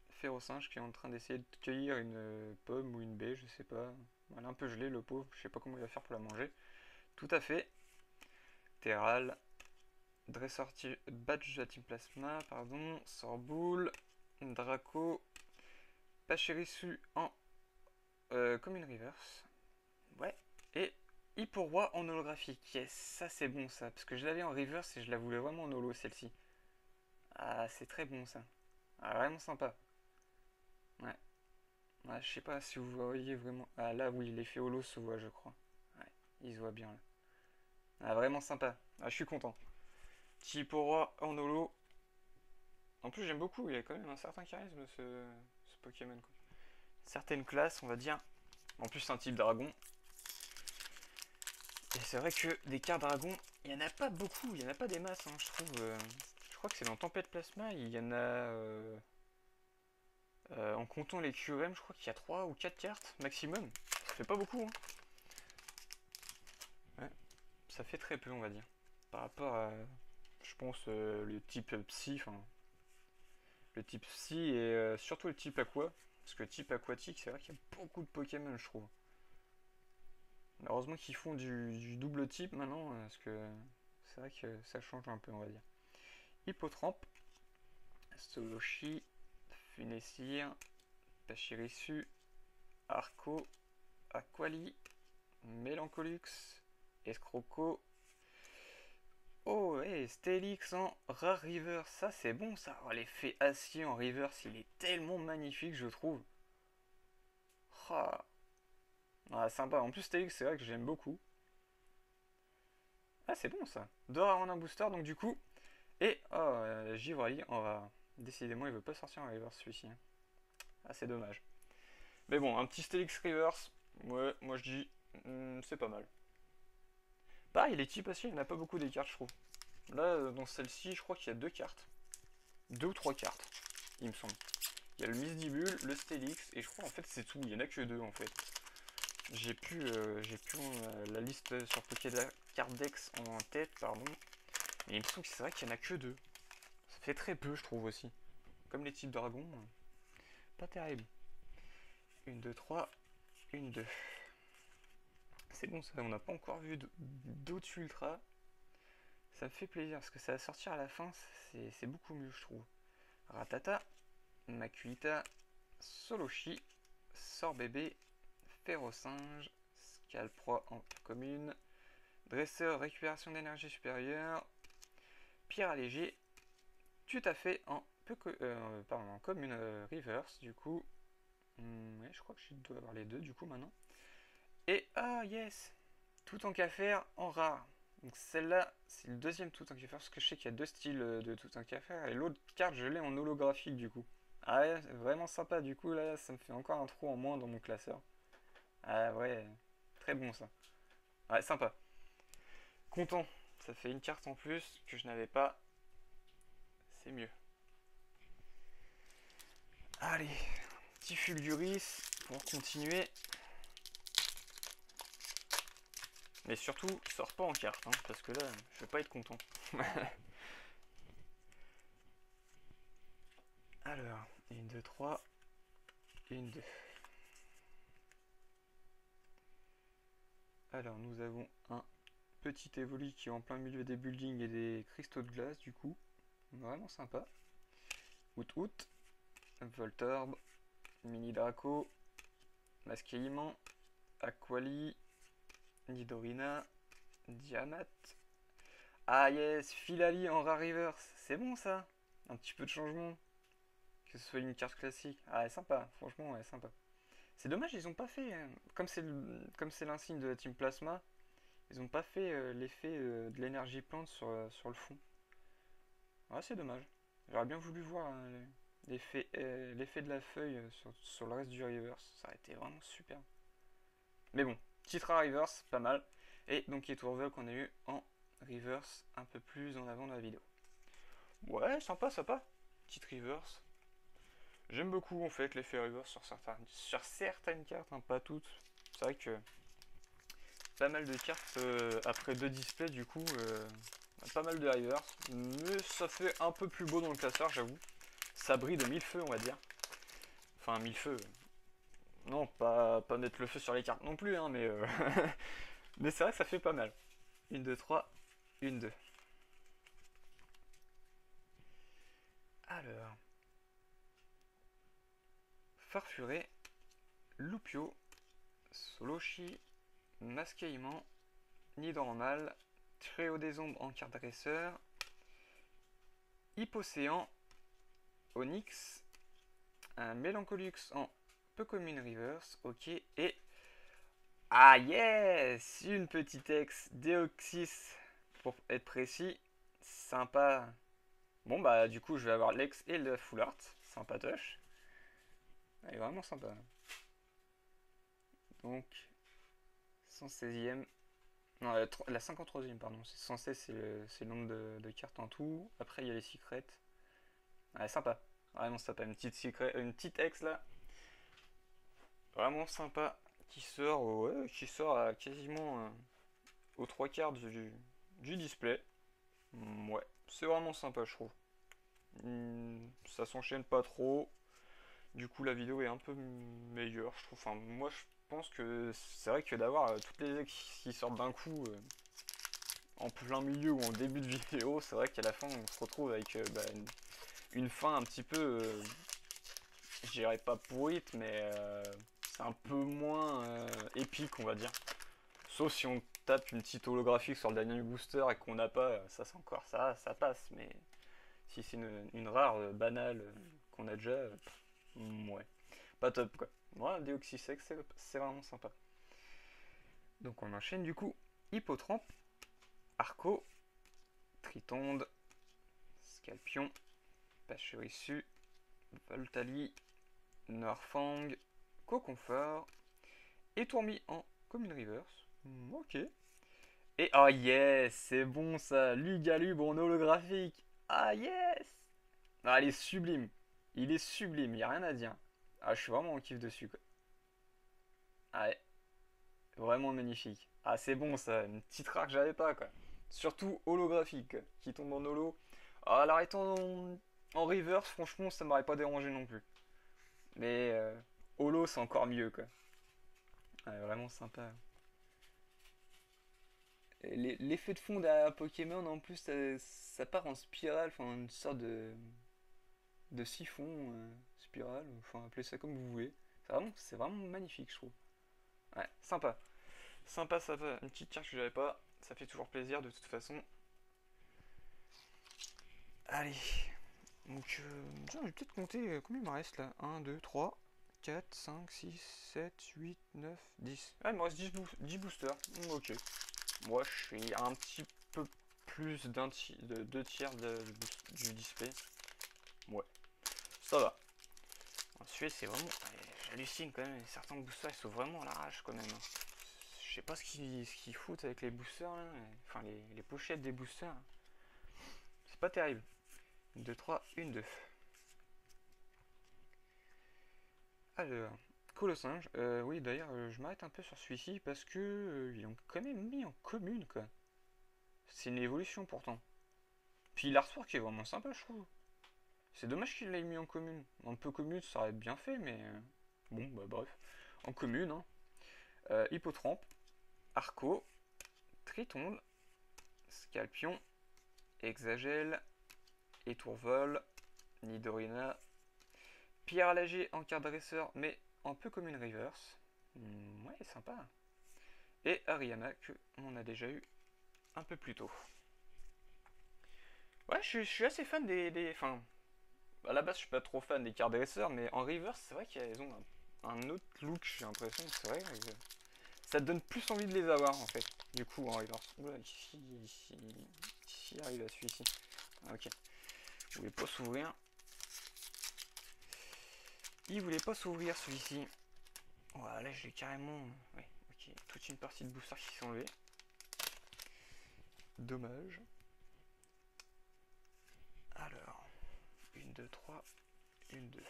Speaker 1: Férocinge qui est en train d'essayer de cueillir une pomme ou une baie, je sais pas. Elle est un peu gelée, le pauvre, je sais pas comment il va faire pour la manger. Tout à fait. Terral, Badge de la Team Plasma, pardon, Sorboule, Draco, Pachirisu en Commune Reverse. Ouais. Et Hipporoi en holographique. Yes, ça c'est bon ça. Parce que je l'avais en reverse et je la voulais vraiment en holo celle-ci. Ah, c'est très bon ça. Ah, vraiment sympa. Ouais. Ouais, je sais pas si vous voyez vraiment. Ah là, oui, l'effet holo se voit, je crois. Ouais, il se voit bien là. Ah, vraiment sympa. Ah, je suis content. Petit Hipporoi en holo. En plus, j'aime beaucoup. Il a quand même un certain charisme ce Pokémon, quoi. Certaines classes, on va dire. En plus, c'est un type dragon. Et c'est vrai que des cartes dragons, il n'y en a pas beaucoup, il n'y en a pas des masses, hein, je trouve. Je crois que c'est dans Tempête Plasma, il y en a. En comptant les QM, je crois qu'il y a 3 ou 4 cartes maximum. Ça fait pas beaucoup, hein. Ouais, ça fait très peu, on va dire. Par rapport à, je pense, le type psy, enfin, le type psy et surtout le type aqua. Parce que le type aquatique, c'est vrai qu'il y a beaucoup de Pokémon, je trouve. Heureusement qu'ils font du double type maintenant, parce que c'est vrai que ça change un peu, on va dire. Hippotrampe, Soloshi, Funessir, Pachirisu, Arco, Aquali, Mélancolux, Escroco. Oh, et Stélix en Rare Reverse, ça c'est bon ça. Oh, l'effet acier en reverse, il est tellement magnifique, je trouve. Ah, ah, sympa. En plus, Stélix, c'est vrai que j'aime beaucoup. Ah, c'est bon ça. Deux rares en un booster, donc du coup. Et oh, Givrali, on va. Décidément, il veut pas sortir en reverse celui-ci, hein. Ah, c'est dommage. Mais bon, un petit Stélix reverse, ouais, moi je dis, c'est pas mal. Pareil, les types acier, il n'y en a pas beaucoup des cartes, je trouve. Là, dans celle-ci, je crois qu'il y a deux cartes. Deux ou trois cartes, il me semble. Il y a le Misdibule, le Stélix, et je crois en fait c'est tout. Il n'y en a que deux en fait. J'ai plus la liste sur Pokédex en tête, pardon. Mais il me semble que c'est vrai qu'il n'y en a que deux. Ça fait très peu, je trouve aussi. Comme les types dragons, pas terrible. Une, deux, trois, une, deux. C'est bon, ça, on n'a pas encore vu d'autres ultra. Ça me fait plaisir parce que ça va sortir à la fin, c'est beaucoup mieux, je trouve. Ratata, Makuita, Soloshi, Sorbébé, Ferrosinge, Scalproie en commune, Dresseur, récupération d'énergie supérieure, Pierre allégé, tout à fait en, pardon, en commune reverse, du coup. Ouais, je crois que je dois avoir les deux, du coup, maintenant. Et, ah, yes, tout en café en rare. Donc celle-là, c'est le deuxième tout en café, parce que je sais qu'il y a deux styles de tout en café, et l'autre carte, je l'ai en holographique, du coup. Ah ouais, vraiment sympa, du coup, là, ça me fait encore un trou en moins dans mon classeur. Ah ouais, très bon ça. Ouais, sympa. Content, ça fait une carte en plus que je n'avais pas. C'est mieux. Allez, petit Fulguris pour continuer. Mais surtout, sors pas en carte, hein, parce que là, je vais pas être content. Alors, une, deux, trois, une, deux. Alors, nous avons un petit Evoli qui est en plein milieu des buildings et des cristaux de glace, du coup. Vraiment sympa. Out, Voltorb, Mini Draco, Masqueillement, Aquali, Nidorina, Diamat. Ah yes, Filali en Rare Reverse. C'est bon ça. Un petit peu de changement. Que ce soit une carte classique. Ah, sympa. Franchement, ouais, sympa. C'est dommage, ils ont pas fait. Comme c'est l'insigne de la Team Plasma, ils ont pas fait l'effet de l'énergie plante sur le fond. Ouais, c'est dommage. J'aurais bien voulu voir l'effet de la feuille sur le reste du reverse. Ça aurait été vraiment super. Mais bon, titre à reverse, pas mal. Et donc, il est Tourvel qu'on a eu en reverse un peu plus en avant de la vidéo. Ouais, sympa, sympa. Petite reverse. J'aime beaucoup en fait l'effet reverse sur certaines cartes, hein, pas toutes. C'est vrai que pas mal de cartes après deux displays, du coup, pas mal de reverse. Mais ça fait un peu plus beau dans le classeur, j'avoue. Ça brille de mille feux, on va dire. Enfin, mille feux. Non, pas mettre le feu sur les cartes non plus, hein, mais, mais c'est vrai que ça fait pas mal. Une, deux, trois, une, deux. Alors, Farfuré, Loupio, Soloshi, Masque aimant, nid normal, Tréau des ombres en carte dresseur, Hypocéan, Onyx, un Mélancolux en peu commune reverse, ok, et ah yes, une petite ex Deoxys pour être précis, sympa. Bon bah du coup je vais avoir l'ex et le full art, sympatoche. Elle est vraiment sympa. Donc 116e, non la 53e pardon, 116 c'est le nombre de cartes en tout. Après il y a les secrets. Ouais, sympa, vraiment sympa, une petite ex là, vraiment sympa qui sort à quasiment aux trois quarts du display. Ouais, c'est vraiment sympa je trouve. Ça s'enchaîne pas trop. Du coup, la vidéo est un peu meilleure, je trouve. Enfin, moi, je pense que c'est vrai que d'avoir toutes les ex qui sortent d'un coup en plein milieu ou en début de vidéo, c'est vrai qu'à la fin, on se retrouve avec une fin un petit peu, je dirais pas pourrite, mais c'est un peu moins épique, on va dire. Sauf si on tape une petite holographique sur le Dynamic Booster et qu'on n'a pas, ça c'est encore ça passe. Mais si c'est une rare banale qu'on a déjà, ouais, pas top quoi. Moi, Deoxysex, c'est vraiment sympa. Donc on enchaîne du coup Hippotrampe, Arco, Tritonde, Scalpion, Pachyrussu, Voltali, Norfang, Coconfort, et Tourmi en Commune Reverse. Ok. Et oh yes, c'est bon ça, Lugalub en holographique. Ah yes. Ah, il est sublime. Il est sublime, y a rien à dire. Ah, je suis vraiment en kiff dessus quoi. Ah, ouais, vraiment magnifique. Ah, c'est bon ça, une petite rare que j'avais pas quoi. Surtout holographique, qui tombe en holo. Ah, alors étant en reverse, franchement, ça m'aurait pas dérangé non plus. Mais holo, c'est encore mieux quoi. Ouais, vraiment sympa. L'effet de fond derrière Pokémon, en plus, ça part en spirale, enfin une sorte de siphon, spirale, enfin appelez ça comme vous voulez. C'est vraiment magnifique, je trouve. Ouais, sympa. Sympa, sympa. Une petite carte que j'avais pas, ça fait toujours plaisir de toute façon. Allez, donc tiens, je vais peut-être compter combien il me reste là. 1, 2, 3, 4, 5, 6, 7, 8, 9, 10. Ah, il me reste 10 boosters. Ok. Moi, je suis un petit peu plus de 2 tiers du display. Ouais, ça va. Ensuite, c'est vraiment. J'hallucine quand même. Certains boosters, ils sont vraiment à l'arrache quand même. Je sais pas ce qu'ils foutent avec les boosters là. Enfin, les pochettes des boosters. C'est pas terrible. 2, 3, 1, 2. Alors, Colossinge. Oui, d'ailleurs, je m'arrête un peu sur celui-ci parce que ils l'ont quand même mis en commune quoi. C'est une évolution pourtant. Puis l'artwork est vraiment sympa, je trouve. C'est dommage qu'il l'ait mis en commune. Un peu commune, ça aurait bien fait, mais bon, bah bref. En commune, hein. Hippotrampe, Arco, Tritonde, Scalpion, Hexagel, Étourvol, Nidorina, Pierre Allagé en carte dresseur, mais en peu commune reverse. Ouais, sympa. Et Ariana, que on a déjà eu un peu plus tôt. Ouais, je suis assez fan enfin, à la base, je suis pas trop fan des cartes dresseurs, mais en reverse, c'est vrai qu'elles ont un autre look, j'ai l'impression. C'est vrai que ça te donne plus envie de les avoir en fait. Du coup, en reverse. Oula, ici arrive à celui-ci. Ah, ok. Il voulait pas s'ouvrir. Il voulait pas s'ouvrir celui-ci. Voilà, là je l'ai carrément. Ouais, ok. Toute une partie de booster qui s'est enlevée. Dommage. Alors, 1, 2, 3, 1, 2.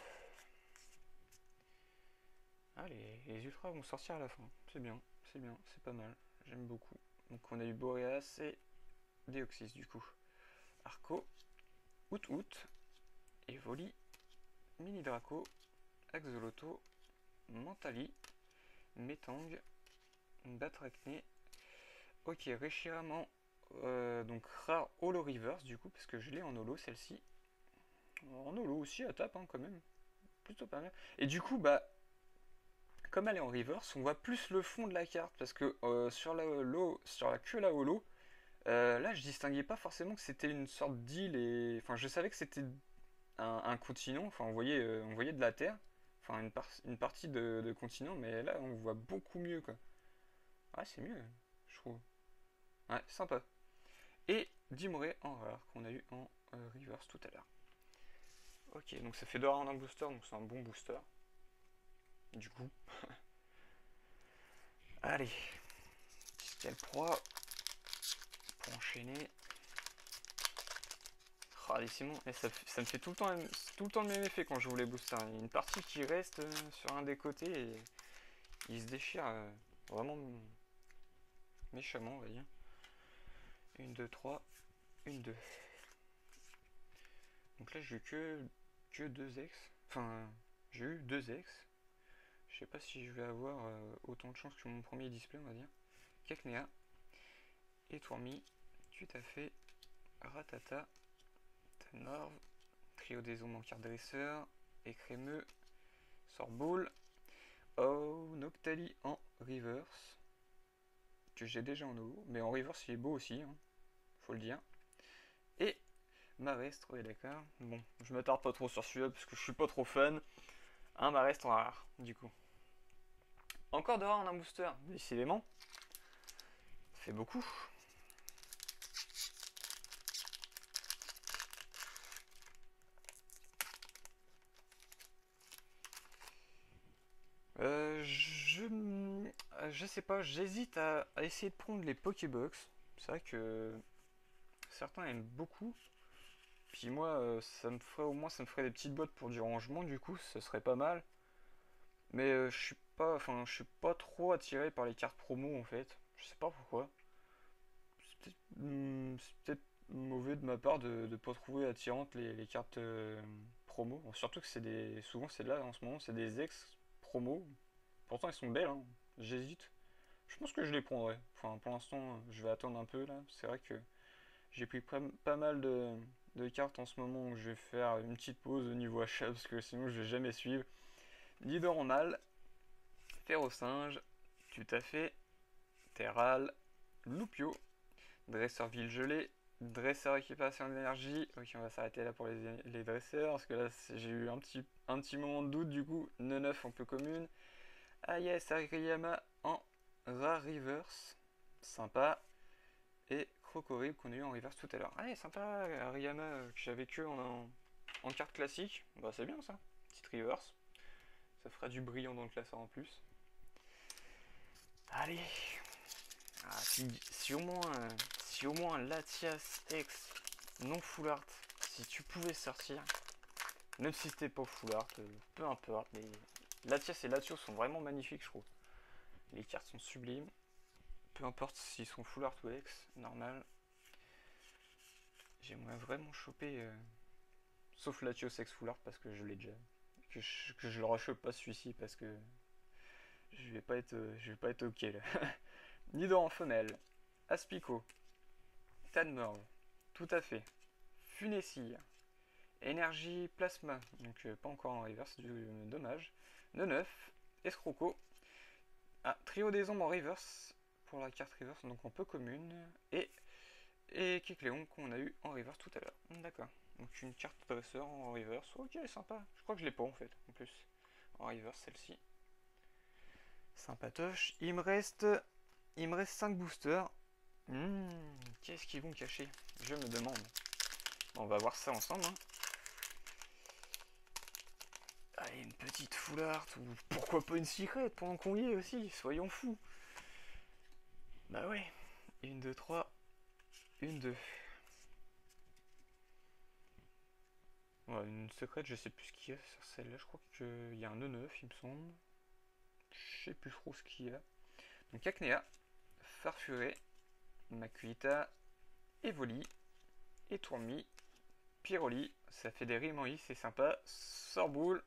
Speaker 1: Ah, les ultras vont sortir à la fin. C'est bien, c'est pas mal. J'aime beaucoup. Donc on a eu Boreas et Deoxys du coup. Arco, Out, Evoli, Mini Draco, Axoloto, Mentali, Metang, Batracné. Ok, Reshiramon. Donc rare Holo Reverse du coup, parce que je l'ai en holo celle-ci. En holo aussi, à tape hein, quand même. Plutôt pas mal. Et du coup, bah, comme elle est en reverse, on voit plus le fond de la carte, parce que sur la queue là holo, là je distinguais pas forcément que c'était une sorte d'île, et enfin je savais que c'était un continent, enfin on voyait de la terre, enfin une partie de continent, mais là on voit beaucoup mieux quoi. Ouais, c'est mieux, je trouve. Ouais, sympa. Et Dimray en rare, qu'on a eu en reverse tout à l'heure. Ok, donc ça fait 2 rounds en booster, donc c'est un bon booster. Du coup. Allez, scale proie pour enchaîner. Ah, décidément, ça me fait tout le temps le même effet quand je joue les boosters. Il y a une partie qui reste sur un des côtés et il se déchire vraiment méchamment, on va dire. Une, deux, trois, une, deux. Donc là, j'ai eu que 2 ex. Enfin, j'ai eu 2 ex. Je sais pas si je vais avoir autant de chance que mon premier display, on va dire. Cacnea et Tourmi, tout à fait. Ratata, Tanorv, Trio des ombres en carte dresseur, Écrémeux, Sorboule, Oh, Noctali en reverse, que j'ai déjà en holo, mais en reverse il est beau aussi, hein, faut le dire. Et Marestre, ouais d'accord. Bon, je m'attarde pas trop sur celui-là parce que je suis pas trop fan. Un Marestre en rare, du coup. Encore de rare en un booster, décidément. Ça fait beaucoup. Je sais pas, j'hésite à essayer de prendre les Pokébox. C'est vrai que certains aiment beaucoup. Puis moi, ça me ferait au moins ça me ferait des petites boîtes pour du rangement, du coup, ce serait pas mal. Mais je suis pas trop attiré par les cartes promo en fait. Je sais pas pourquoi. C'est peut-être mauvais de ma part de pas trouver attirantes les cartes promo. Bon, surtout que souvent c'est là en ce moment, c'est des ex promo. Pourtant elles sont belles, hein. J'hésite. Je pense que je les prendrai. Enfin, pour l'instant, je vais attendre un peu là. C'est vrai que j'ai pris pas mal de cartes en ce moment où je vais faire une petite pause au niveau achat parce que sinon je vais jamais suivre. Leader en mal, Ferrosinge, tout à fait, Terral, Loupio, Dresseur ville gelé, Dresseur récupération d'énergie. Ok, on va s'arrêter là pour les dresseurs parce que là j'ai eu un petit moment de doute du coup. 9 en peu commune. Ah yes, Ariyama en rare reverse. Sympa. Et Crocodile qu'on a eu en reverse tout à l'heure. Allez, sympa, Ariyama que j'avais que en carte classique. Bah c'est bien ça. Petite reverse. Ça fera du brillant dans le classeur en plus. Allez. Ah, si au moins Latias X non full art, si tu pouvais sortir, même si c'était pas full art, peu importe, mais Latias et Latios sont vraiment magnifiques, je trouve. Les cartes sont sublimes, peu importe s'ils sont full art ou X, normal. J'aimerais vraiment choper, sauf Latios X full art parce que je l'ai déjà, que je le rechoppe pas celui-ci parce que je vais pas être ok là. Nido en femelle, Aspico, Tadmorv, tout à fait. Funessia, Énergie Plasma, donc pas encore en reverse, dommage. Neuf, Escroco. Ah, Trio des ombres en reverse, pour la carte reverse, donc en peu commune. Et Kekleon qu'on a eu en reverse tout à l'heure. D'accord. Donc une carte dresseur en reverse. Ok, sympa. Je crois que je l'ai pas en fait, en plus. En reverse celle-ci. Sympatoche. Il me reste 5 boosters. Qu'est-ce qu'ils vont cacher? Je me demande. Bon, on va voir ça ensemble. Hein. Allez, une petite full art, ou pourquoi pas une secret pendant qu'on y est aussi, soyons fous. Bah ouais. Une, deux, trois. Une, deux. Ouais, une secrète, je sais plus ce qu'il y a sur celle-là. Je crois qu'il y a un E9, il me semble. Je sais plus trop ce qu'il y a. Donc Acnea, Farfuré, Makuita, Evoli, Etourmi, Pyroli. Ça fait des rimes en i, c'est sympa. Sorboule,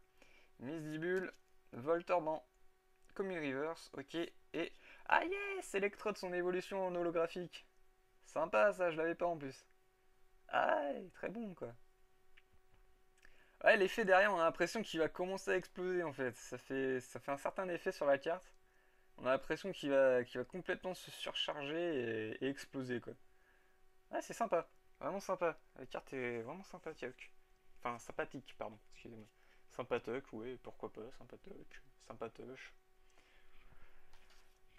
Speaker 1: Misdibule, Voltorban, Commune Reverse, ok. Et. Ah yes, Electrode, son évolution en holographique. Sympa ça, je l'avais pas en plus. Ah, très bon quoi. Ouais, l'effet derrière, on a l'impression qu'il va commencer à exploser en fait. Ça fait un certain effet sur la carte. On a l'impression qu'il va complètement se surcharger et exploser quoi. Ouais, c'est sympa. Vraiment sympa. La carte est vraiment sympathique. Enfin, sympathique, pardon. Excusez-moi. Sympatoche, oui, pourquoi pas. Sympatoche. Sympatoche.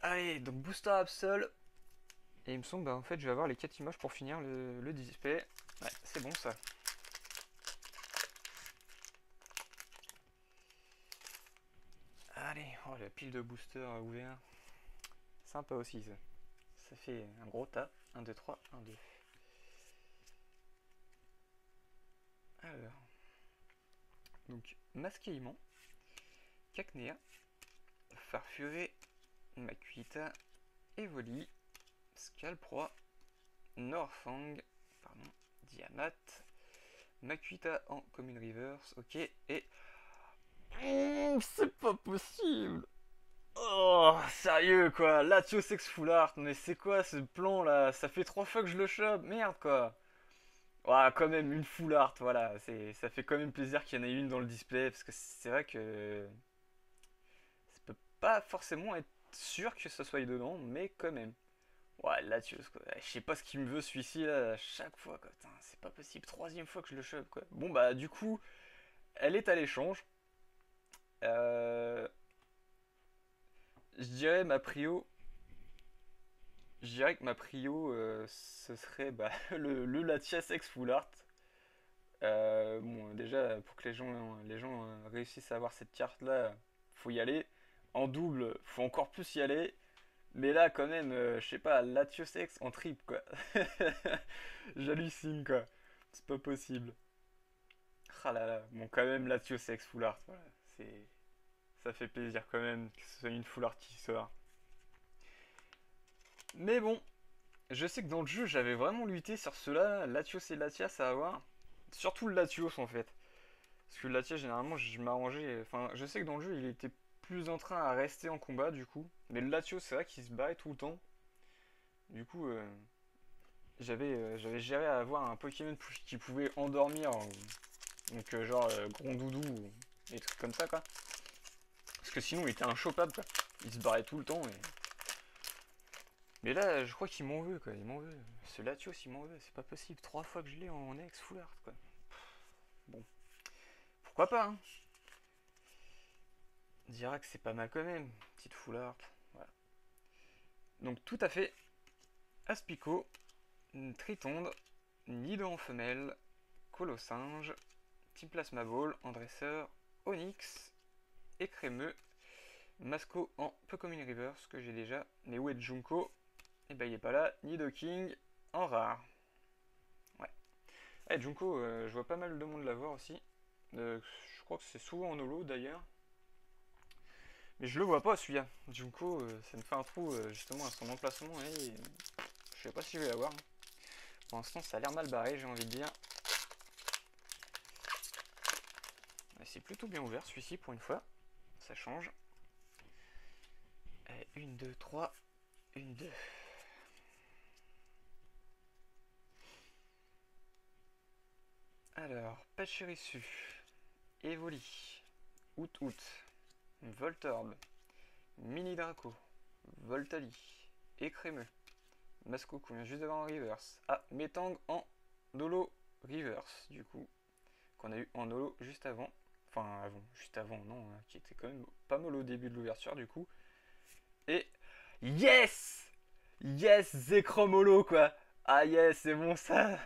Speaker 1: Allez, donc Booster Absol. Et il me semble, bah, en fait, je vais avoir les 4 images pour finir le display. Ouais, c'est bon ça. Allez, oh la pile de boosters ouverts. Sympa aussi ça. Ça fait un gros tas. 1, 2, 3, 1, 2. Alors, donc Masqueillement, Cacnea, Farfuré, Makuhita, Evoli, Scalproie, Norfang, pardon, Diamat, Makuhita en Commune Reverse, ok, et... c'est pas possible. Oh, sérieux quoi, Latios X Full Art, mais c'est quoi ce plan là? Ça fait 3 fois que je le chope, merde quoi. Ouais, quand même, une full art, voilà, ça fait quand même plaisir qu'il y en ait une dans le display, parce que c'est vrai que ça peut pas forcément être sûr que ça soit dedans, mais quand même. Ouais, Latios, quoi. Je sais pas ce qu'il me veut celui-ci là, à chaque fois, quoi. Putain, c'est pas possible, troisième fois que je le chope, quoi. Bon, bah, du coup, elle est à l'échange. Euh, je dirais ma prio. Je dirais que ma prio, ce serait bah, le Latias X Full Art. Bon, déjà, pour que les gens réussissent à avoir cette carte-là, faut y aller. En double, faut encore plus y aller. Mais là, quand même, je sais pas, Latios X en triple, quoi. J'hallucine, quoi. C'est pas possible. Ah là là, bon, quand même, Latios X full art, voilà. C'est... Ça fait plaisir quand même que ce soit une full art qui sort. Mais bon, je sais que dans le jeu, j'avais vraiment lutté sur ceux-là, Latios et Latias à avoir. Surtout le Latios, en fait. Parce que le Latias, généralement, je m'arrangeais. Enfin, je sais que dans le jeu, il était plus en train à rester en combat, du coup. Mais le Latios, c'est vrai qu'il se barrait tout le temps. Du coup, j'avais géré à avoir un Pokémon qui pouvait endormir. Donc, genre, Grondoudou ou des trucs comme ça, quoi. Parce que sinon, il était inchopable, quoi. Il se barrait tout le temps. Mais là, je crois qu'il m'en veut, quoi. Il m'en veut. Ce Latios, il m'en veut. C'est pas possible. 3 fois que je l'ai en ex full art, quoi. Bon, pourquoi pas, hein. On dira que c'est pas mal quand même. Petite full art. Voilà. Donc, tout à fait. Aspico, Tritonde, Nido en femelle, Colossinge, Team Plasma Ball en dresseur, Onyx, Écrémeux, Masco en Pokémon Reverse que j'ai déjà. Mais où est Junko? Et bah il est pas là. Nidoking en rare. Ouais. Eh Junko, je vois pas mal de monde l'avoir aussi. Je crois que c'est souvent en holo d'ailleurs. Mais je le vois pas celui-là. Junko, ça me fait un trou justement à son emplacement et je sais pas si je vais l'avoir. Pour l'instant ça a l'air mal barré, j'ai envie de dire. C'est plutôt bien ouvert celui-ci pour une fois. Ça change. 1, 2, 3. 1, 2. Alors, Pachirisu, Evoli, Out, Voltorb, Mini Draco, Voltali, Écrémeux, Masco qu'on vient juste d'avoir en reverse. Ah, Metang en Nolo reverse, du coup, qu'on a eu en Nolo juste avant. Enfin, juste avant, non, hein, qui était quand même pas mal au début de l'ouverture, du coup. Et yes! Yes, Zekrom Holo, quoi! Ah yes, c'est bon ça!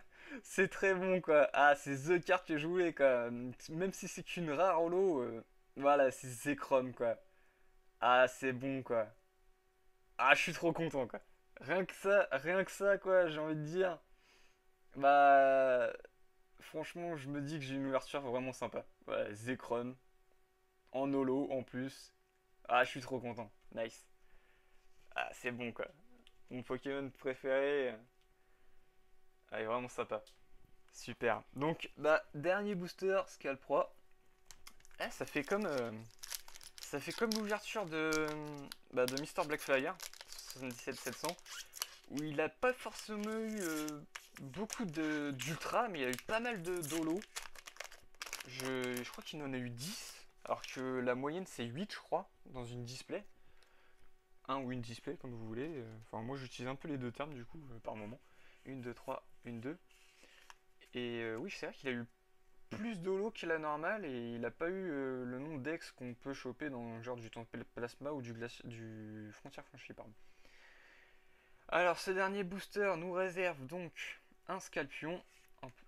Speaker 1: C'est très bon quoi. Ah, c'est The carte que je voulais quoi. Même si c'est qu'une rare holo, voilà, c'est Zekrom quoi. Ah, c'est bon quoi. Ah, je suis trop content quoi. Rien que ça quoi, j'ai envie de dire. Bah, franchement, je me dis que j'ai une ouverture vraiment sympa. Voilà, Zekrom, en holo en plus. Ah, je suis trop content. Nice. Ah, c'est bon quoi. Mon Pokémon préféré. Ah, il est vraiment sympa. Super. Donc, bah, dernier booster, Scalproie. Eh, ça fait comme l'ouverture de Mister Blackflyer, 77700, où il a pas forcément eu beaucoup d'ultra, mais il a eu pas mal de d'holo. je crois qu'il en a eu 10, alors que la moyenne c'est 8 je crois, dans une display. Un ou une display comme vous voulez. Enfin moi j'utilise un peu les deux termes du coup par moment. Une, deux, trois, une, deux. Et oui c'est vrai qu'il a eu plus d'holo que la normale et il a pas eu le nombre d'ex qu'on peut choper dans genre du temps plasma ou du frontière franchie pardon. Alors ce dernier booster nous réserve donc un Scalpion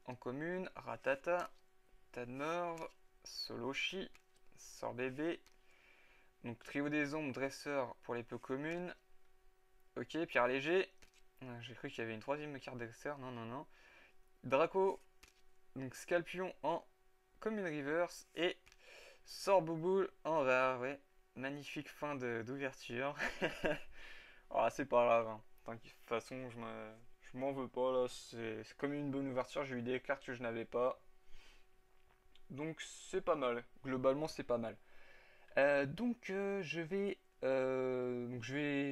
Speaker 1: en commune, Ratata, Tadmorve, Soloshi, Sorbébé, donc Trio des Ombres, Dresseur pour les peu communes, ok, Pierre Léger, j'ai cru qu'il y avait une troisième carte Dresseur, non non non, Draco, donc Scalpion en commune reverse et Sorboboule en rare, ouais, magnifique fin d'ouverture. Ah, c'est pas grave, hein. De toute façon, je m'en veux pas là. C'est comme une bonne ouverture. J'ai eu des cartes que je n'avais pas. Donc c'est pas mal. Globalement, c'est pas mal. Donc je vais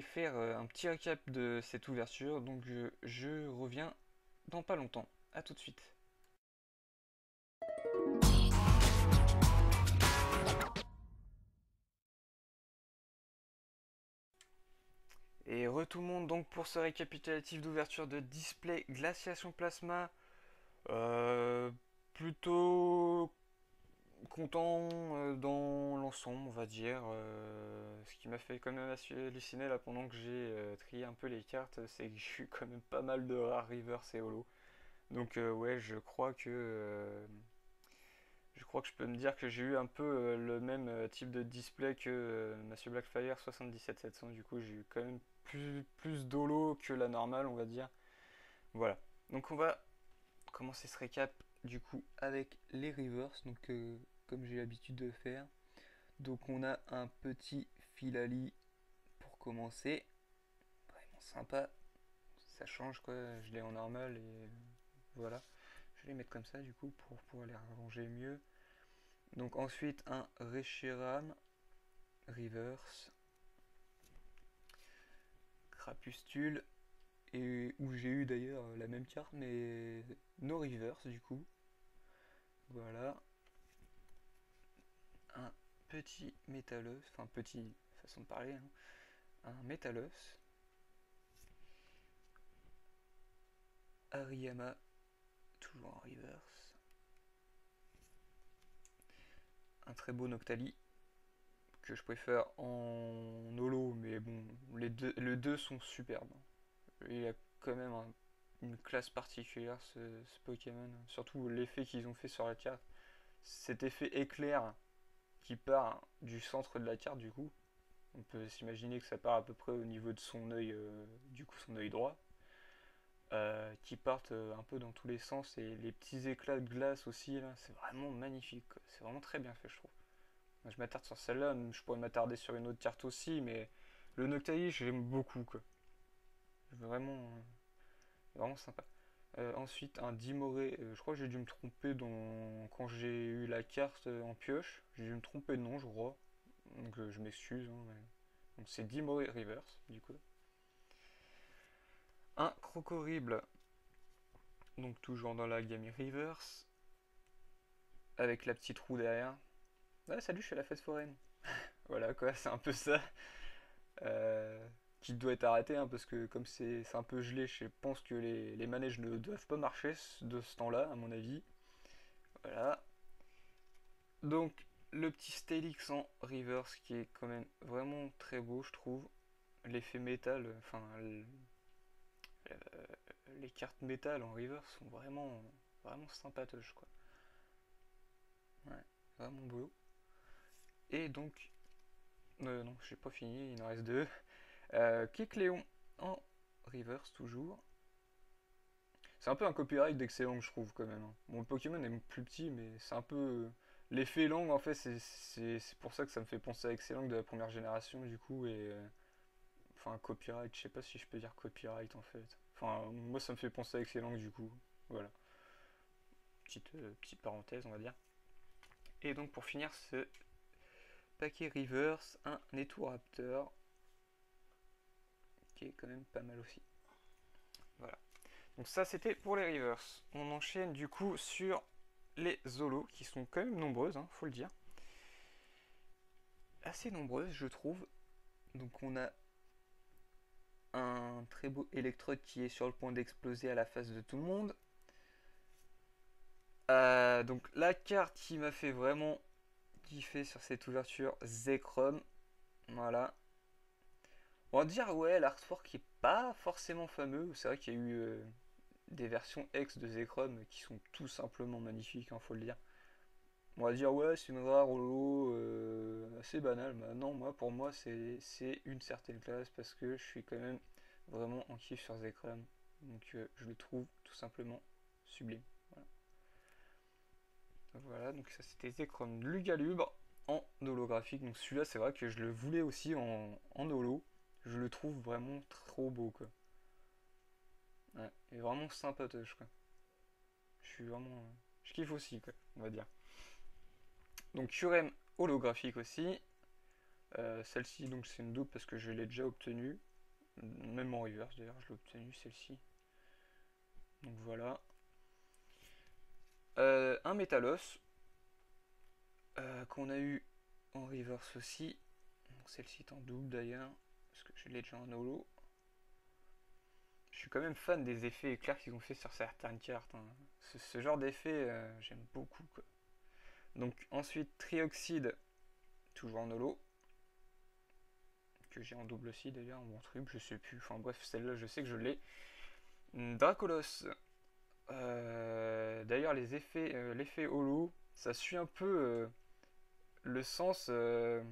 Speaker 1: faire un petit récap de cette ouverture. Donc je reviens dans pas longtemps. À tout de suite. Et tout le monde donc pour ce récapitulatif d'ouverture de display Glaciation Plasma. Euh, Plutôt content dans l'ensemble, on va dire. Ce qui m'a fait quand même halluciner là pendant que j'ai trié un peu les cartes, c'est que j'ai eu quand même pas mal de rares reverse et holo. Donc ouais, je crois que je peux me dire que j'ai eu un peu le même type de display que Monsieur Blackfire 77700. Du coup, j'ai eu quand même plus d'holo que la normale, on va dire. Voilà. Donc on va commencer ce récap du coup avec les reverse. Donc comme j'ai l'habitude de faire. Donc on a un petit Filali pour commencer. Vraiment sympa. Ça change quoi. Je l'ai en normal et voilà. Je vais les mettre comme ça du coup pour pouvoir les ranger mieux. Donc ensuite un Reshiram Reverse. Crapustule. Et où j'ai eu d'ailleurs la même carte mais no reverse du coup. Voilà. Un petit Métalos. Enfin petit façon de parler. Hein. Un Métalos. Ariyama, toujours en reverse. Un très beau Noctali, que je préfère en holo, mais bon, les deux sont superbes. Il a quand même une classe particulière ce Pokémon, surtout l'effet qu'ils ont fait sur la carte. Cet effet éclair qui part du centre de la carte, du coup, on peut s'imaginer que ça part à peu près au niveau de son œil, du coup son œil droit. Qui partent un peu dans tous les sens et les petits éclats de glace aussi là, c'est vraiment magnifique, c'est vraiment très bien fait je trouve. Moi, je m'attarde sur celle-là, je pourrais m'attarder sur une autre carte aussi, mais le Noctali j'aime beaucoup quoi. Vraiment, vraiment sympa. Ensuite un Dimoré, je crois que j'ai dû me tromper quand j'ai eu la carte en pioche, j'ai dû me tromper de nom je crois, donc je m'excuse. Hein, donc c'est Dimoré Reverse du coup. Un Crocorible, donc toujours dans la gamme Reverse, avec la petite roue derrière. Ouais, salut, je suis à la fête foraine. Voilà quoi, c'est un peu ça. Qui doit être arrêté hein, parce que comme c'est un peu gelé, je pense que les manèges ne doivent pas marcher de ce temps-là, à mon avis. Voilà. Donc, le petit Stelix en reverse qui est quand même vraiment très beau, je trouve. L'effet métal, enfin, les cartes métal en reverse sont vraiment sympatoches quoi. Ouais, vraiment beau. Et donc, non, j'ai pas fini, il en reste deux. Kecleon en reverse toujours. C'est un peu un copyright d'Excellent, je trouve quand même. Hein. Bon, le Pokémon est plus petit, mais c'est un peu. L'effet langue, en fait, c'est pour ça que ça me fait penser à Excellent de la première génération, du coup. Et. Enfin, copyright, je sais pas si je peux dire copyright en fait. Enfin, moi ça me fait penser à Excellent, du coup. Voilà. Petite parenthèse, on va dire. Et donc pour finir ce paquet reverse, un Nettouraptor qui est quand même pas mal aussi. Voilà. Donc ça c'était pour les reverse. On enchaîne du coup sur les holos qui sont quand même nombreuses, hein, faut le dire. Assez nombreuses, je trouve. Donc on a un très beau électrode qui est sur le point d'exploser à la face de tout le monde. Donc la carte qui m'a fait vraiment kiffer sur cette ouverture, Zekrom. Voilà. On va dire, ouais, l'artwork est pas forcément fameux. C'est vrai qu'il y a eu des versions ex de Zekrom qui sont tout simplement magnifiques, hein, faut le dire. On va dire, ouais, c'est une rare holo assez banale. Mais non, moi, pour moi, c'est une certaine classe parce que je suis quand même vraiment en kiff sur Zekrom. Donc, je le trouve tout simplement sublime. Voilà, voilà, donc ça c'était Zekrom Lugalubre en holographique. Donc, celui-là, c'est vrai que je le voulais aussi en holo. Je le trouve vraiment trop beau, quoi. Ouais, et vraiment sympatoche, quoi. Je suis vraiment. Je kiffe aussi, quoi, on va dire. Donc, Curem holographique aussi. Celle-ci, donc, c'est une double parce que je l'ai déjà obtenue. Même en reverse, d'ailleurs, je l'ai obtenue, celle-ci. Donc, voilà. Un Métalos. Qu'on a eu en reverse aussi. Celle-ci est en double, d'ailleurs. Parce que je l'ai déjà en holo. Je suis quand même fan des effets éclairs qu'ils ont fait sur certaines cartes, hein. Ce genre d'effet, j'aime beaucoup, quoi. Donc ensuite Trioxide, toujours en holo, que j'ai en double aussi d'ailleurs, ou en triple, je sais plus. Enfin bref, celle-là je sais que je l'ai. Dracolos. D'ailleurs l'effet holo, ça suit un peu le sens, le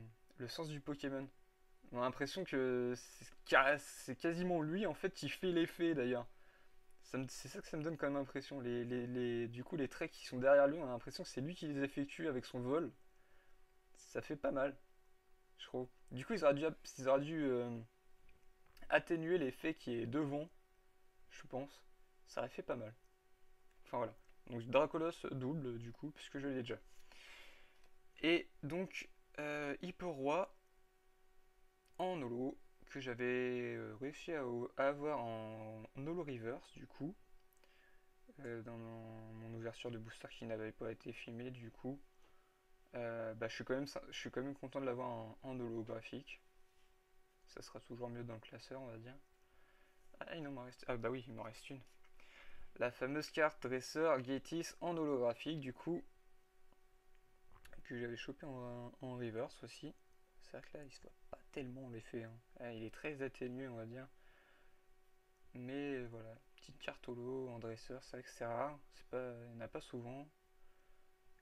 Speaker 1: sens du Pokémon. On a l'impression que c'est quasiment lui en fait qui fait l'effet d'ailleurs. C'est ça que ça me donne comme impression. Du coup, les traits qui sont derrière lui, on a l'impression que c'est lui qui les effectue avec son vol. Ça fait pas mal, je trouve. Du coup, ils auraient dû atténuer l'effet qui est devant, je pense. Ça aurait fait pas mal. Enfin voilà. Donc Dracolos double, du coup, puisque je l'ai déjà. Et donc, Hyperroi en holo, que j'avais réussi à avoir en holo reverse, du coup. Dans mon ouverture de booster qui n'avait pas été filmée, du coup. Bah, je suis quand même content de l'avoir en holographique. Ça sera toujours mieux dans le classeur, on va dire. Ah, il m'en reste. Ah, bah oui, il m'en reste une. La fameuse carte dresseur Gatis en holographique, du coup, que j'avais chopé en reverse aussi. C'est vrai que là, il se voit pas tellement l'effet, hein. Ah, il est très atténué, on va dire. Mais voilà, petite carte holo en dresseur, c'est vrai que c'est rare. Il n'y en a pas souvent.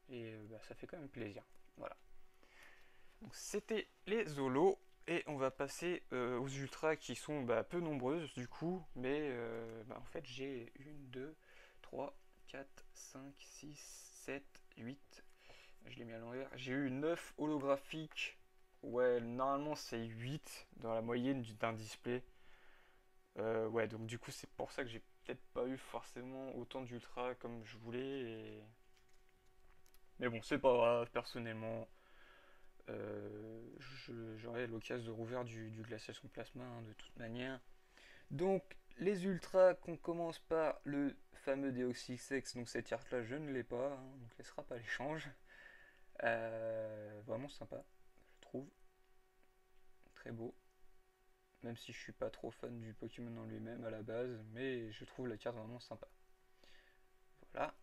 Speaker 1: Et bah, ça fait quand même plaisir. Voilà. Donc c'était les holos. Et on va passer aux ultras qui sont bah, peu nombreuses du coup. Mais bah, en fait j'ai une, 2, 3, 4, 5, 6, 7, 8. Je l'ai mis à l'envers. J'ai eu 9 holographiques. Ouais, normalement c'est 8 dans la moyenne d'un display. Ouais, donc du coup c'est pour ça que j'ai peut-être pas eu forcément autant d'ultras comme je voulais. Mais bon, c'est pas grave, personnellement. J'aurai l'occasion de rouvrir du glaciation plasma, hein, de toute manière. Donc les ultras, qu'on commence par le fameux Deoxysex, donc cette carte là je ne l'ai pas, hein, donc elle sera pas à l'échange. Vraiment sympa, je trouve. Très beau. Même si je suis pas trop fan du Pokémon en lui-même à la base, mais je trouve la carte vraiment sympa. Voilà.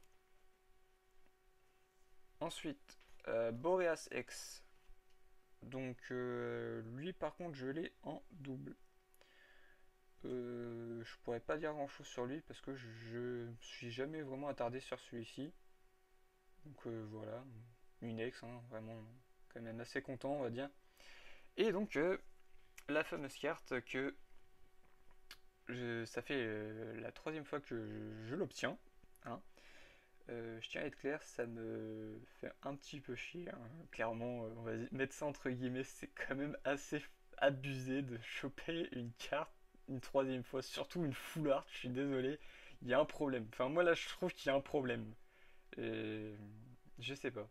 Speaker 1: Ensuite, Boreas X. Donc lui par contre je l'ai en double. Je pourrais pas dire grand chose sur lui parce que je me suis jamais vraiment attardé sur celui-ci. Donc voilà, une ex, hein, vraiment quand même assez content on va dire. Et donc la fameuse carte que ça fait la troisième fois que je l'obtiens, hein. Je tiens à être clair, ça me fait un petit peu chier, hein. Clairement, on va mettre ça entre guillemets, c'est quand même assez abusé de choper une carte une troisième fois, surtout une full art, je suis désolé, il y a un problème. Enfin, moi là, je trouve qu'il y a un problème. Et je sais pas.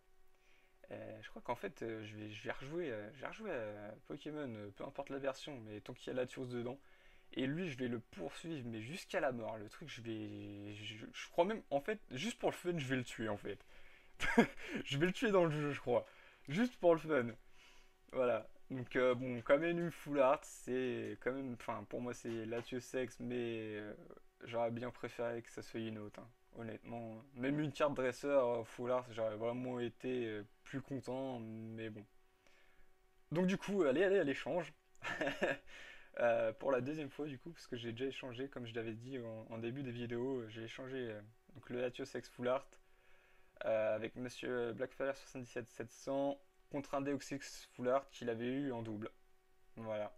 Speaker 1: Je crois qu'en fait, je vais rejouer à Pokémon, peu importe la version, mais tant qu'il y a la Latios dedans. Et lui, je vais le poursuivre, mais jusqu'à la mort. Le truc, je crois même, en fait, juste pour le fun, je vais le tuer, en fait. Je vais le tuer dans le jeu, je crois. Juste pour le fun. Voilà. Donc bon, comme une full art, c'est quand même, enfin pour moi c'est Latios X, mais j'aurais bien préféré que ça soit une autre, hein, honnêtement. Même une carte dresseur full art, j'aurais vraiment été plus content, mais bon. Donc du coup, allez à l'échange. Pour la deuxième fois du coup, parce que j'ai déjà échangé, comme je l'avais dit en début des vidéos, j'ai échangé donc le Latios X full art avec Monsieur Blackfire 77700 contre un Deoxys full art qu'il avait eu en double. Voilà.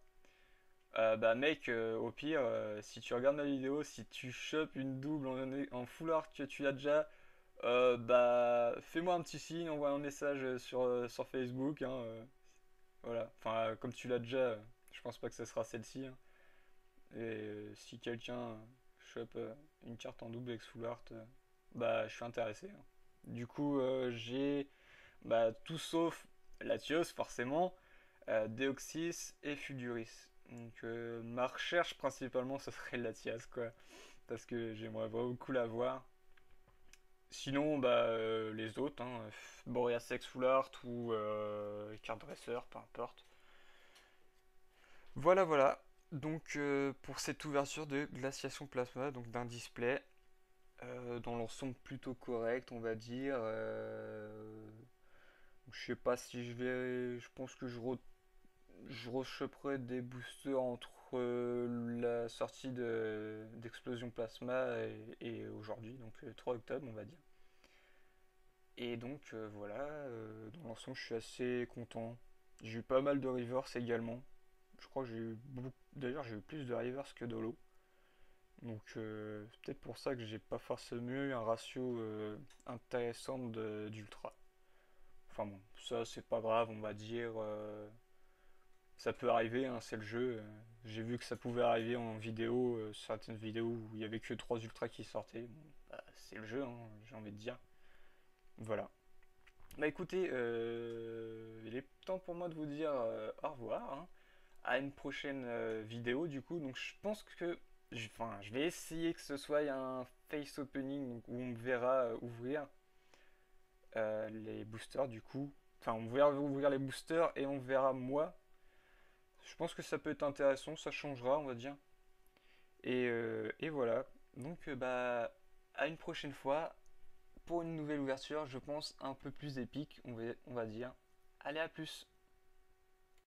Speaker 1: Bah mec, au pire, si tu regardes ma vidéo, si tu chopes une double en full art que tu as déjà, bah fais-moi un petit signe, envoie un message sur Facebook, hein, voilà. Enfin, comme tu l'as déjà, je pense pas que ce sera celle-ci, hein. Et si quelqu'un chope une carte en double avec full art, bah je suis intéressé, hein. Du coup, j'ai bah, tout sauf Latios, forcément, Deoxys et Fuduris. Donc ma recherche principalement ce serait Latias quoi, parce que j'aimerais beaucoup la voir. Sinon bah les autres, hein, Boreas Sex Full Art ou Card Dresser, peu importe. Voilà voilà. Donc pour cette ouverture de glaciation plasma, donc d'un display, dans l'ensemble plutôt correct on va dire. Je sais pas si je vais. Je pense que je rechoperai des boosters entre la sortie d'Explosion Plasma et aujourd'hui, donc 3 octobre, on va dire. Et donc voilà, dans l'ensemble, je suis assez content. J'ai eu pas mal de reverse également. Je crois que j'ai eu beaucoup. D'ailleurs, j'ai eu plus de reverse que de l'eau. Donc c'est peut-être pour ça que j'ai pas forcément eu un ratio intéressant d'ultra. Enfin bon, ça c'est pas grave, on va dire. Ça peut arriver, hein, c'est le jeu. J'ai vu que ça pouvait arriver en vidéo, certaines vidéos où il y avait que 3 ultras qui sortaient. Bon, bah, c'est le jeu, hein, j'ai envie de dire. Voilà. Bah écoutez, il est temps pour moi de vous dire au revoir, hein, à une prochaine vidéo du coup. Donc je pense que, enfin, je vais essayer que ce soit un face opening donc, où on me verra ouvrir les boosters du coup. Enfin, on verra ouvrir les boosters et on verra moi. Je pense que ça peut être intéressant, ça changera, on va dire. Et voilà. Donc, bah, à une prochaine fois pour une nouvelle ouverture, je pense un peu plus épique, on va dire. Allez, à plus!